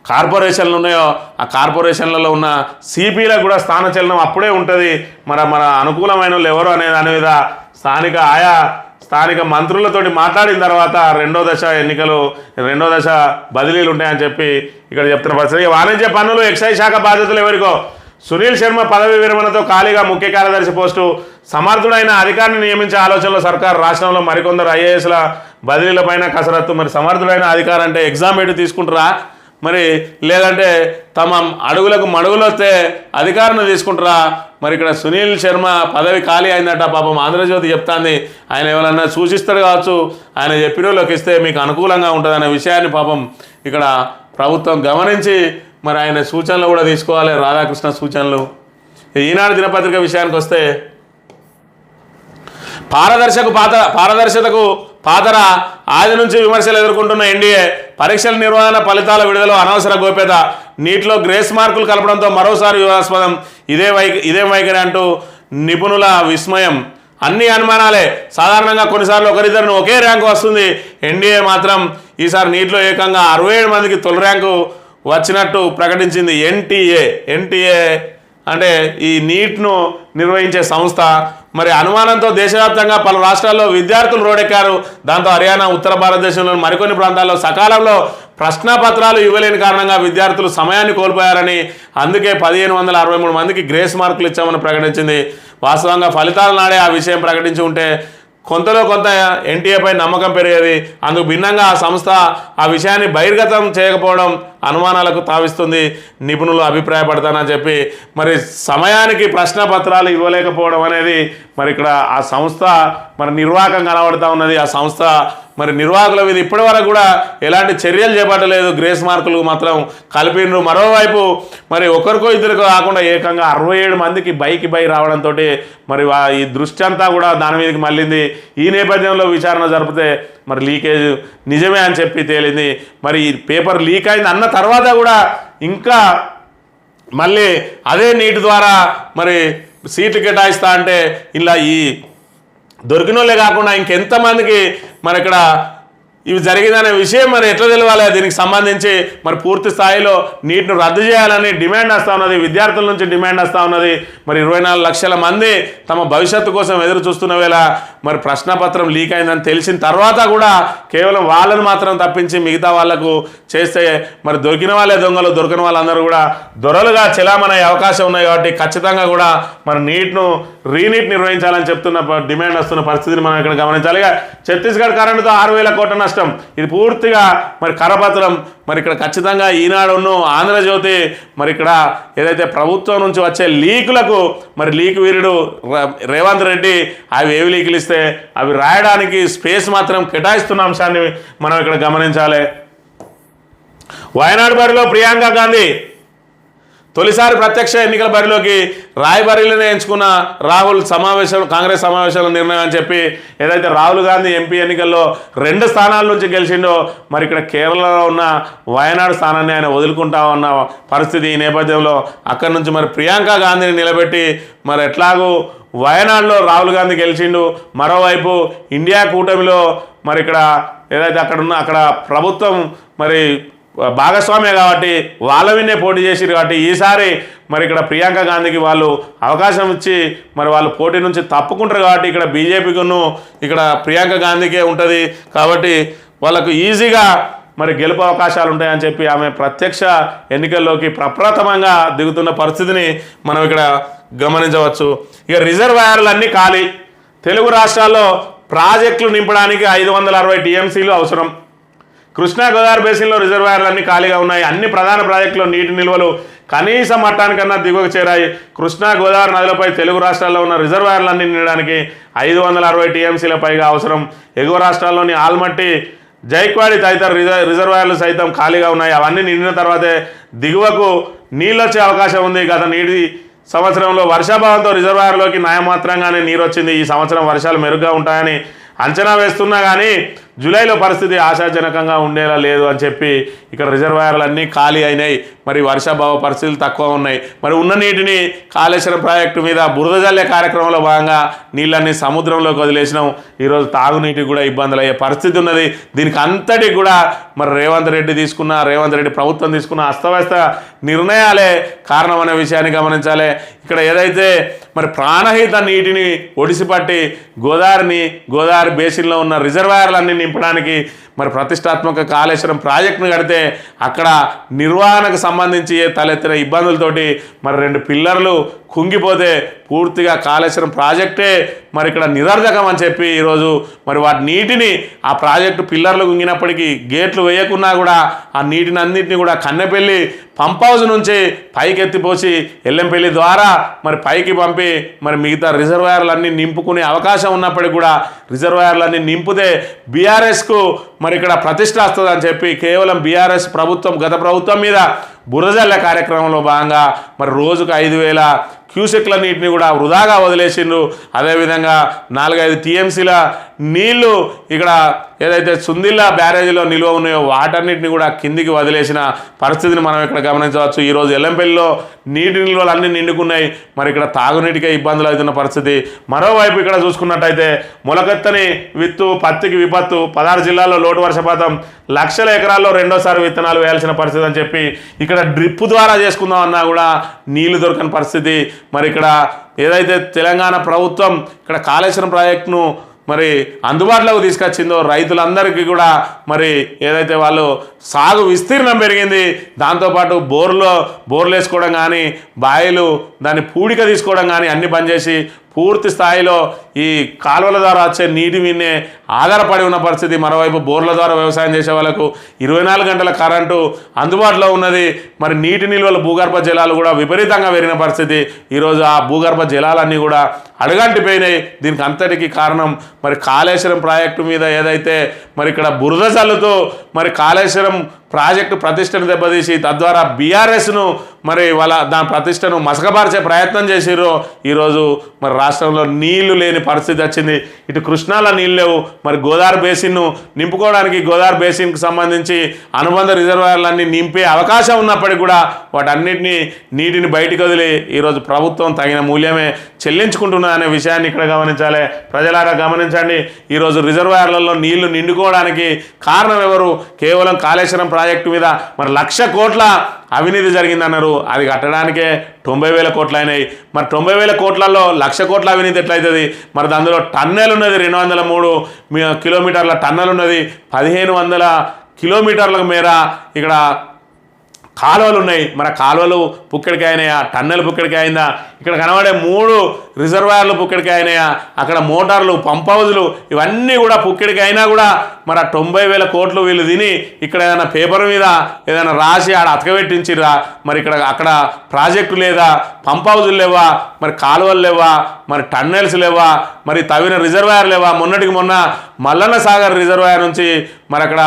కార్పొరేషన్లు ఉన్నాయో ఆ కార్పొరేషన్లలో ఉన్న సిపిలకు కూడా స్థానచలనం అప్పుడే ఉంటుంది. మన అనుకూలమైన వాళ్ళు ఎవరు అనే దాని మీద స్థానిక మంత్రులతోటి మాట్లాడిన తర్వాత 2వ దశ ఎన్నికలు, 2వ దశ బదిలీలు ఉంటాయని చెప్పి ఇక్కడ చెప్తున్న పరిస్థితి. వాణిజ్య పన్నులు, ఎక్సైజ్ శాఖ బాధ్యతలు ఎవరికో. సునీల్ శర్మ పదవి విరమణతో ఖాళీగా ముఖ్య కార్యదర్శి పోస్టు. సమర్థుడైన అధికారిని నియమించే ఆలోచనలో సర్కార్. రాష్ట్రంలో మరికొందరు ఐఏఎస్ల బదిలీలపైన కసరత్తు. మరి సమర్థుడైన అధికారి అంటే ఎగ్జామ్ పెట్టి తీసుకుంటారా, మరి లేదంటే తమ అడుగులకు మడుగులు వస్తే అధికారాన్ని తీసుకుంటారా? మరి ఇక్కడ సునీల్ శర్మ పదవి ఖాళీ అయిందట. పాపం ఆంధ్రజ్యోతి చెప్తాంది. ఆయన ఎవరన్నా సూచిస్తాడు కావచ్చు, ఆయన చెప్పిన వాళ్ళకి ఇస్తే మీకు అనుకూలంగా ఉంటుందనే విషయాన్ని పాపం ఇక్కడ ప్రభుత్వం గమనించి మరి ఆయన సూచనలు కూడా తీసుకోవాలి, రాధాకృష్ణ సూచనలు. ఈనాడు దినపత్రిక విషయానికి వస్తే పారదర్శకతకు పాతర. ఆది నుంచి విమర్శలు ఎదుర్కొంటున్న ఎన్డీఏ. పరీక్షల నిర్వహణ, ఫలితాల విడుదల అనవసర గోప్యత. నీటిలో గ్రేస్ మార్కులు కలపడంతో మరోసారి వివాదాస్పదం. ఇదే వైఖరి అంటూ నిపుణుల విస్మయం. అన్ని అనుమానాలే. సాధారణంగా కొన్నిసార్లు ఒకరిద్దరిని ఒకే ర్యాంకు వస్తుంది. ఎన్డీఏ మాత్రం ఈసారి నీటిలో ఏకంగా 67 మందికి తొలి ర్యాంకు వచ్చినట్టు ప్రకటించింది. ఎన్టీఏ అంటే ఈ నీట్ను నిర్వహించే సంస్థ. మరి అనుమానంతో దేశవ్యాప్తంగా పలు రాష్ట్రాల్లో విద్యార్థులు రోడ్డెక్కారు. దాంతో హర్యానా, ఉత్తర భారతదేశంలోని మరికొన్ని ప్రాంతాల్లో సకాలంలో ప్రశ్నపత్రాలు ఇవ్వలేని కారణంగా విద్యార్థులు సమయాన్ని కోల్పోయారని, అందుకే 1563 మందికి గ్రేస్ మార్కులు ఇచ్చామని ప్రకటించింది. వాస్తవంగా ఫలితాల నాడే ఆ విషయం ప్రకటించి ఉంటే కొంతలో కొంత ఎన్టీఏపై నమ్మకం పెరిగేది. అందుకు భిన్నంగా ఆ సంస్థ ఆ విషయాన్ని బహిర్గతం చేయకపోవడం అనుమానాలకు తావిస్తుంది. నిపుణులు అభిప్రాయపడతానని చెప్పి మరి సమయానికి ప్రశ్న పత్రాలు ఇవ్వలేకపోవడం అనేది మరి ఇక్కడ ఆ సంస్థ మరి నిర్వాహకం కనబడుతూ ఉన్నది. ఆ సంస్థ మరి నిర్వాహకుల మీద ఇప్పటి వరకు కూడా ఎలాంటి చర్యలు చేపట్టలేదు. గ్రేస్ మార్కులు మాత్రం కలిపిండ్రు. మరోవైపు మరి ఒకరికో ఇద్దరికో కాకుండా ఏకంగా 67 మందికి బై రావడంతో మరి ఈ దృష్టి అంతా కూడా దాని మీదకి మళ్ళింది. ఈ నేపథ్యంలో విచారణ జరిపితే మరి లీకేజ్ నిజమే అని చెప్పి తేలింది. మరి ఈ పేపర్ లీక్ అయింది అన్న తర్వాత కూడా ఇంకా మళ్ళీ అదే నీటి ద్వారా మరి సీట్లు కేటాయిస్తా అంటే ఇలా ఈ దొరికినోళ్ళే కాకుండా ఇంకెంతమందికి మరి ఇక్కడ ఇవి జరిగిందనే విషయం మరి ఎట్లా తెలవాలి? దీనికి సంబంధించి మరి పూర్తి స్థాయిలో నీటిని రద్దు చేయాలని డిమాండ్ వస్తూ ఉన్నది. విద్యార్థుల నుంచి డిమాండ్ వస్తూ ఉన్నది. మరి 24 లక్షల మంది తమ భవిష్యత్తు కోసం ఎదురు చూస్తున్న వేళ మరి ప్రశ్నపత్రం లీక్ అయిందని తెలిసిన తర్వాత కూడా కేవలం వాళ్ళని మాత్రం తప్పించి మిగతా వాళ్లకు చేస్తే మరి దొరికిన వాళ్ళే దొంగలు, దొరికిన వాళ్ళందరూ కూడా దొరలుగా చెలామనే అవకాశం ఉన్నాయి. కాబట్టి ఖచ్చితంగా కూడా మరి రీనీట్ నిర్వహించాలని చెప్తున్న డిమాండ్ వస్తున్న పరిస్థితిని మనం ఇక్కడ గమనించాలి. ఛత్తీస్గఢ్ కరెంటుతో 6,000 కోట్ల నష్టం. ఇది పూర్తిగా మరి కరపత్రం. మరి ఇక్కడ ఖచ్చితంగా ఈనాడును, ఆంధ్రజ్యోతి మరి ఇక్కడ ఏదైతే ప్రభుత్వం నుంచి వచ్చే లీకులకు మరి లీక్ వీరుడు రేవంత్ రెడ్డి అవి ఏవి లీకులు ఇస్తే అవి రాయడానికి స్పేస్ మాత్రం కేటాయిస్తున్న అంశాన్ని మనం ఇక్కడ గమనించాలి. వయనాడు బరిలో ప్రియాంక గాంధీ తొలిసారి ప్రత్యక్ష ఎన్నికల బరిలోకి. రాయ్బరేలీని ఎంచుకున్న రాహుల్ కాంగ్రెస్ సమావేశంలో నిర్ణయం అని చెప్పి ఏదైతే రాహుల్ గాంధీ ఎంపీ ఎన్నికల్లో 2 స్థానాల నుంచి గెలిచిండో మరి ఇక్కడ కేరళలో ఉన్న వయనాడు స్థానాన్ని ఆయన వదులుకుంటా ఉన్న పరిస్థితి. ఈ నేపథ్యంలో అక్కడి నుంచి మరి ప్రియాంక గాంధీని నిలబెట్టి మరి ఎట్లాగూ వయనాడులో రాహుల్ గాంధీ గెలిచిండు. మరోవైపు ఇండియా కూటమిలో మరి ఇక్కడ ఏదైతే అక్కడ ప్రభుత్వం మరి భాగస్వామ్య కాబట్టి వాళ్ళ విన్నే పోటీ చేసిరు. కాబట్టి ఈసారి మరి ఇక్కడ ప్రియాంక గాంధీకి వాళ్ళు అవకాశం ఇచ్చి మరి వాళ్ళు పోటీ నుంచి తప్పుకుంటారు. కాబట్టి ఇక్కడ బీజేపీకును ఇక్కడ ప్రియాంక గాంధీకే ఉంటుంది. కాబట్టి వాళ్ళకు ఈజీగా మరి గెలుపు అవకాశాలు ఉంటాయని చెప్పి ఆమె ప్రత్యక్ష ఎన్నికల్లోకి ప్రప్రథమంగా దిగుతున్న పరిస్థితిని మనం ఇక్కడ గమనించవచ్చు. ఇక రిజర్వాయర్లన్నీ ఖాళీ. తెలుగు రాష్ట్రాల్లో ప్రాజెక్టులు నింపడానికి 560 టీఎంసీలు అవసరం. కృష్ణా గోదావరి బేసిన్లో రిజర్వాయర్లన్నీ ఖాళీగా ఉన్నాయి. అన్ని ప్రధాన ప్రాజెక్టులో నీటి నిల్వలు కనీస మట్టానికన్నా దిగువకు చేరాయి. కృష్ణా గోదావరి నదులపై తెలుగు రాష్ట్రాల్లో ఉన్న రిజర్వాయర్లన్నీ నిండడానికి 560 టీఎంసీల పైగా అవసరం. ఎగువ రాష్ట్రాల్లోని ఆల్మట్టి, జైక్వాడి తదితర రిజర్వాయర్లు సైతం ఖాళీగా ఉన్నాయి. అవన్నీ నిండిన తర్వాతే దిగువకు నీళ్ళు వచ్చే అవకాశం ఉంది. గత నీటి సంవత్సరంలో వర్షాభావంతో రిజర్వాయర్లోకి న్యాయమాత్రంగానే నీరు వచ్చింది. ఈ సంవత్సరం వర్షాలు మెరుగ్గా ఉంటాయని అంచనా వేస్తున్నా కానీ జూలైలో పరిస్థితి ఆశాజనకంగా ఉండేలా లేదు అని చెప్పి ఇక్కడ రిజర్వాయర్లన్నీ ఖాళీ అయినాయి. మరి వర్షాభావ పరిస్థితులు తక్కువ ఉన్నాయి. మరి ఉన్న నీటిని కాళేశ్వరం ప్రాజెక్టు మీద బురద జల్లే కార్యక్రమంలో భాగంగా నీళ్ళన్నీ సముద్రంలోకి వదిలేసినాం. ఈరోజు తాగునీటికి కూడా ఇబ్బందులు అయ్యే పరిస్థితి ఉన్నది. దీనికి అంతటికి కూడా మరి రేవంత్ రెడ్డి ప్రభుత్వం తీసుకున్న అస్తవ్యస్త నిర్ణయాలే కారణం అనే విషయాన్ని గమనించాలి. ఇక్కడ ఏదైతే మరి ప్రాణహిత నీటిని ఒడిసిపట్టి గోదావరి బేసిన్లో ఉన్న రిజర్వాయర్లన్నీ నింపడానికి మరి ప్రతిష్టాత్మక కాళేశ్వరం ప్రాజెక్టును కడితే అక్కడ నిర్వహణకు సంబంధించి తలెత్తిన ఇబ్బందులతోటి మరి 2 పిల్లర్లు కుంగిపోతే పూర్తిగా కాళేశ్వరం ప్రాజెక్టే మరి ఇక్కడ నిరర్ధకం అని చెప్పి ఈరోజు మరి వాటి నీటిని ఆ ప్రాజెక్టు పిల్లర్లు కుంగినప్పటికీ గేట్లు వేయకున్నా కూడా ఆ నీటిని అన్నింటినీ కూడా కన్నెపల్లి పంప్ హౌస్ నుంచి పైకి ఎత్తిపోసి ఎల్లంపల్లి ద్వారా మరి పైకి పంపి మరి మిగతా రిజర్వాయర్లన్నీ నింపుకునే అవకాశం ఉన్నప్పటికీ కూడా రిజర్వాయర్లన్నీ నింపితే బీఆర్ఎస్కు మరి ఇక్కడ ప్రతిష్ట వస్తుందని చెప్పి కేవలం బీఆర్ఎస్ ప్రభుత్వం గత ప్రభుత్వం మీద బురజల్లే కార్యక్రమంలో భాగంగా మరి రోజుకు 5,000 క్యూసెక్ల నీటిని కూడా వృధాగా వదిలేసిండ్రు. అదేవిధంగా 4-5 టీఎంసీల నీళ్లు ఇక్కడ ఏదైతే సుందిల్లా బ్యారేజీలో నిల్వ ఉన్నాయో వాటన్నిటిని కూడా కిందికి వదిలేసిన పరిస్థితిని మనం ఇక్కడ గమనించవచ్చు. ఈరోజు ఎల్లంపల్లిలో నీటి నిల్వలు అన్నీ నిండుకున్నాయి. మరి ఇక్కడ తాగునీటికే ఇబ్బందులు అవుతున్న పరిస్థితి. మరోవైపు ఇక్కడ చూసుకున్నట్టయితే మొలకెత్తని విత్తు, పత్తికి విపత్తు, 16 జిల్లాల్లో లోటు వర్షపాతం, లక్షల ఎకరాల్లో రెండోసారి విత్తనాలు వేయాల్సిన పరిస్థితి అని చెప్పి ఇక్కడ డ్రిప్ ద్వారా చేసుకుందాం అన్నా కూడా నీళ్లు దొరకని పరిస్థితి. మరి ఇక్కడ ఏదైతే తెలంగాణ ప్రభుత్వం ఇక్కడ కాళేశ్వరం ప్రాజెక్టును మరి అందుబాటులోకి తీసుకొచ్చిందో రైతులందరికీ కూడా మరి ఏదైతే వాళ్ళు సాగు విస్తీర్ణం పెరిగింది. దాంతోపాటు బోర్లు వేసుకోవడం కానీ బాయిలు దాన్ని పూడిక తీసుకోవడం కానీ అన్ని బంద్ చేసి పూర్తి స్థాయిలో ఈ కాలువల ద్వారా వచ్చే నీటి మీదనే ఆధారపడి ఉన్న పరిస్థితి. మరోవైపు బోర్ల ద్వారా వ్యవసాయం చేసే వాళ్ళకు 24 గంటల కరెంటు అందుబాటులో ఉన్నది. మరి నీటి నిల్వలు భూగర్భ జలాలు కూడా విపరీతంగా పెరిగిన పరిస్థితి. ఈరోజు ఆ భూగర్భ జలాలన్నీ కూడా అడుగంటిపోయినాయి. దీనికి అంతటికీ కారణం మరి కాళేశ్వరం ప్రాజెక్టు మీద ఏదైతే మరి ఇక్కడ బురద చల్లుతూ మరి కాళేశ్వరం ప్రాజెక్టు ప్రతిష్టను దెబ్బతీసి తద్వారా బీఆర్ఎస్ను మరి దాని ప్రతిష్టను మసకబార్చే ప్రయత్నం చేసిర్రు. ఈరోజు మరి రాష్ట్రంలో నీళ్లు లేని పరిస్థితి వచ్చింది. ఇటు కృష్ణాలో నీళ్ళు లేవు. మరి గోదావరి బేసిన్ను నింపుకోవడానికి గోదావరి బేసిన్కు సంబంధించి అనుబంధ రిజర్వాయర్లన్నీ నింపే అవకాశం ఉన్నప్పటికీ కూడా వాటన్నిటినీ నీటిని బయటికి వదిలి ఈరోజు ప్రభుత్వం తగిన మూల్యమే చెల్లించుకుంటున్నదనే విషయాన్ని ఇక్కడ గమనించాలి. ప్రజలారా గమనించండి. ఈరోజు రిజర్వాయర్లలో నీళ్లు నిండుకోవడానికి కారణం ఎవరు? కేవలం కాళేశ్వరం ప్రాజెక్టు మీద మరి 1,00,000 కోట్ల అవినీతి జరిగిందన్నారు. అది కట్టడానికే 90,000 కోట్లు అయినాయి. మరి 90,000 కోట్లలో 1,00,000 కోట్ల అవినీతి ఎట్లయితుంది? మరి అందులో టన్నెల్ ఉన్నది 203 కిలోమీటర్ల టన్నెల్ ఉన్నది. 1,500 కిలోమీటర్ల మేర ఇక్కడ కాలువలు ఉన్నాయి. మరి కాలువలు పుక్కడికి అయినాయా? టన్నెల్ పుక్కడికి అయిందా? ఇక్కడ కనబడే 3 రిజర్వాయర్లు పుక్కడికి అయినాయా? అక్కడ మోటార్లు, పంప్ హౌజులు ఇవన్నీ కూడా పుక్కడికి అయినా కూడా మరి 90,000 కోట్లు వీళ్ళు తిని ఇక్కడ ఏదైనా పేపర్ మీద ఏదైనా రాసి ఆడ అతకబెట్టించిరా? మరి అక్కడ ప్రాజెక్టు లేదా? పంప్ హౌజులు లేవా? మరి కాలువలు లేవా? మరి టన్నెల్స్ లేవా? మరి తవ్విన రిజర్వాయర్ లేవా? మొన్నటికి మొన్న మల్లన్న సాగర్ రిజర్వాయర్ నుంచి మరి అక్కడ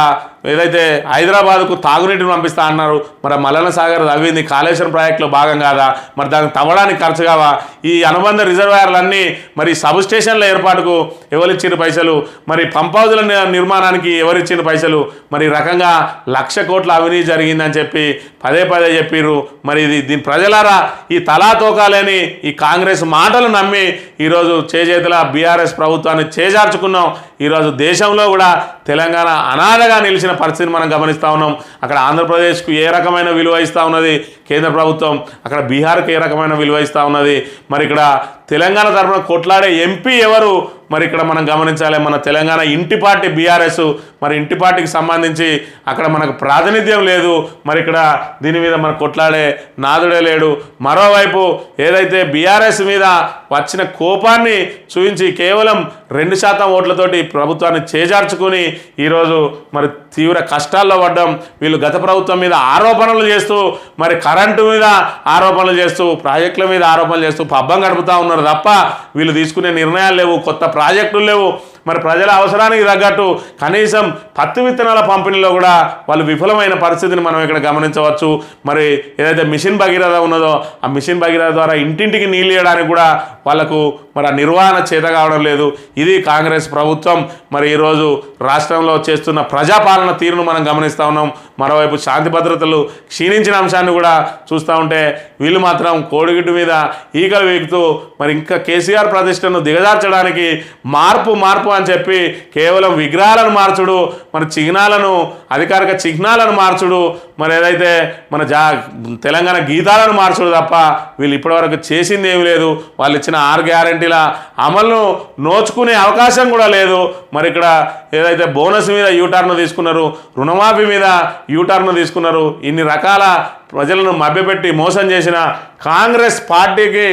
ఏదైతే హైదరాబాద్కు తాగునీటిని పంపిస్తా అన్నారు. మరి మల్లన్న సాగర్ తవ్వింది కాళేశ్వరం ప్రాజెక్టులో భాగం కాదా? మరి దానికి తవ్వడానికి ఖర్చు కావా? ఈ అనుబంధ రిజర్వాయర్లన్నీ మరి సబ్ స్టేషన్ల ఏర్పాటుకు ఎవరిచ్చిన పైసలు? మరి పంప్ హౌజుల నిర్మాణానికి ఎవరిచ్చిన పైసలు? మరి ఈ రకంగా 1,00,000 కోట్ల అవినీతి జరిగిందని చెప్పి పదే చెప్పిర్రు. మరి దీని ప్రజలారా ఈ తలాతోకాలేని ఈ కాంగ్రెస్ మాటలు నమ్మి ఈరోజు చేజేతుల బీఆర్ఎస్ ప్రభుత్వాన్ని చేజార్చుకున్నాం. ఈరోజు దేశంలో కూడా తెలంగాణ అనాథగా నిలిచిన పరిస్థితిని మనం గమనిస్తూ ఉన్నాం. అక్కడ ఆంధ్రప్రదేశ్కు ఏ రకమైన విలువ ఇస్తూ ఉన్నది కేంద్ర ప్రభుత్వం, అక్కడ బీహార్కి ఏ రకమైన విలువ ఇస్తూ ఉన్నది. మరి ఇక్కడ తెలంగాణ తరఫున కొట్లాడే ఎంపీ ఎవరు మరి ఇక్కడ మనం గమనించాలి. మన తెలంగాణ ఇంటి పార్టీ బీఆర్ఎస్, మరి ఇంటి పార్టీకి సంబంధించి అక్కడ మనకు ప్రాతినిధ్యం లేదు. మరి ఇక్కడ దీని మీద మన కొట్లాడే నాదుడే లేడు. మరోవైపు ఏదైతే బీఆర్ఎస్ మీద వచ్చిన కోపాన్ని చూపించి కేవలం 2% ఓట్లతోటి ప్రభుత్వాన్ని చేజార్చుకుని ఈరోజు మరి తీవ్ర కష్టాల్లో పడ్డం. వీళ్ళు గత ప్రభుత్వం మీద ఆరోపణలు చేస్తూ, మరి కరెంటు మీద ఆరోపణలు చేస్తూ, ప్రాజెక్టుల మీద ఆరోపణలు చేస్తూ పబ్బం గడుపుతూ ఉన్నారు తప్ప వీళ్ళు తీసుకునే నిర్ణయాలు లేవు, కొత్త ప్రాజెక్టులు లేవు. మరి ప్రజల అవసరానికి తగ్గట్టు కనీసం పత్తి విత్తనాల పంపిణీలో కూడా వాళ్ళు విఫలమైన పరిస్థితిని మనం ఇక్కడ గమనించవచ్చు. మరి ఏదైతే మిషన్ భగీరథ ఉన్నదో ఆ మిషన్ భగీరథ ద్వారా ఇంటింటికి నీళ్ళు ఇవ్వడానికి కూడా వాళ్ళకు మరి ఆ నిర్వహణ చేత కావడం లేదు. ఇది కాంగ్రెస్ ప్రభుత్వం మరి ఈరోజు రాష్ట్రంలో చేస్తున్న ప్రజాపాలన తీరును మనం గమనిస్తూ ఉన్నాం. మరోవైపు శాంతి భద్రతలు క్షీణించిన అంశాన్ని కూడా చూస్తూ ఉంటే వీళ్ళు మాత్రం కోడిగుడ్డు మీద ఈగలు వేగుతూ మరి ఇంకా కేసీఆర్ ప్రతిష్టను దిగజార్చడానికి మార్పు అని చెప్పి కేవలం విగ్రహాలను మార్చుడు, మన చిహ్నాలను, అధికారిక చిహ్నాలను మార్చుడు, మరి ఏదైతే మన తెలంగాణ గీతాలను మార్చుడు తప్ప వీళ్ళు ఇప్పటివరకు చేసింది ఏమీ లేదు. వాళ్ళు ఇచ్చిన 6 గ్యారెంటీల అమలును నోచుకునే అవకాశం కూడా లేదు. మరి ఇక్కడ ఏదైతే బోనస్ మీద యూటర్న్ తీసుకున్నారు, రుణమాఫీ మీద యూటర్న్ తీసుకున్నారు, ఇన్ని రకాల ప్రజలను మభ్యపెట్టి మోసం చేసిన కాంగ్రెస్ పార్టీకి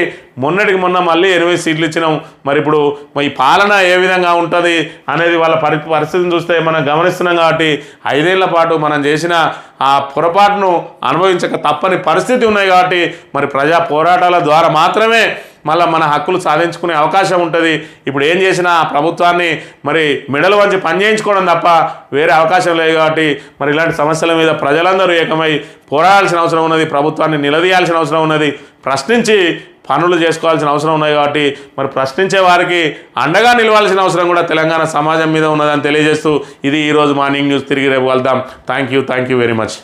మొన్నటికి మొన్న మళ్ళీ 8 సీట్లు ఇచ్చినాం. మరి ఇప్పుడు ఈ పాలన ఏ విధంగా ఉంటుంది అనేది వాళ్ళ పరిస్థితిని చూస్తే మనం గమనిస్తున్నాం. కాబట్టి 5 ఏళ్ల పాటు మనం చేసిన ఆ పొరపాటును అనుభవించక తప్పని పరిస్థితి ఉన్నాయి. కాబట్టి మరి ప్రజా పోరాటాల ద్వారా మాత్రమే మళ్ళీ మన హక్కులు సాధించుకునే అవకాశం ఉంటుంది. ఇప్పుడు ఏం చేసినా ప్రభుత్వాన్ని మరి మెడలు వంచి పని చేయించుకోవడం తప్ప వేరే అవకాశం లేదు. కాబట్టి మరి ఇలాంటి సమస్యల మీద ప్రజలందరూ ఏకమై పోరాడాల్సిన అవసరం ఉన్నది, ప్రభుత్వాన్ని నిలదీయాల్సిన అవసరం ఉన్నది, ప్రశ్నించి పనులు చేసుకోవాల్సిన అవసరం ఉన్నాయి. కాబట్టి మరి ప్రశ్నించే వారికి అండగా నిలవాల్సిన అవసరం కూడా తెలంగాణ సమాజం మీద ఉన్నదని తెలియజేస్తూ ఇది ఈరోజు మార్నింగ్ న్యూస్. తిరిగి రేపు వెళ్దాం. Thank you very much.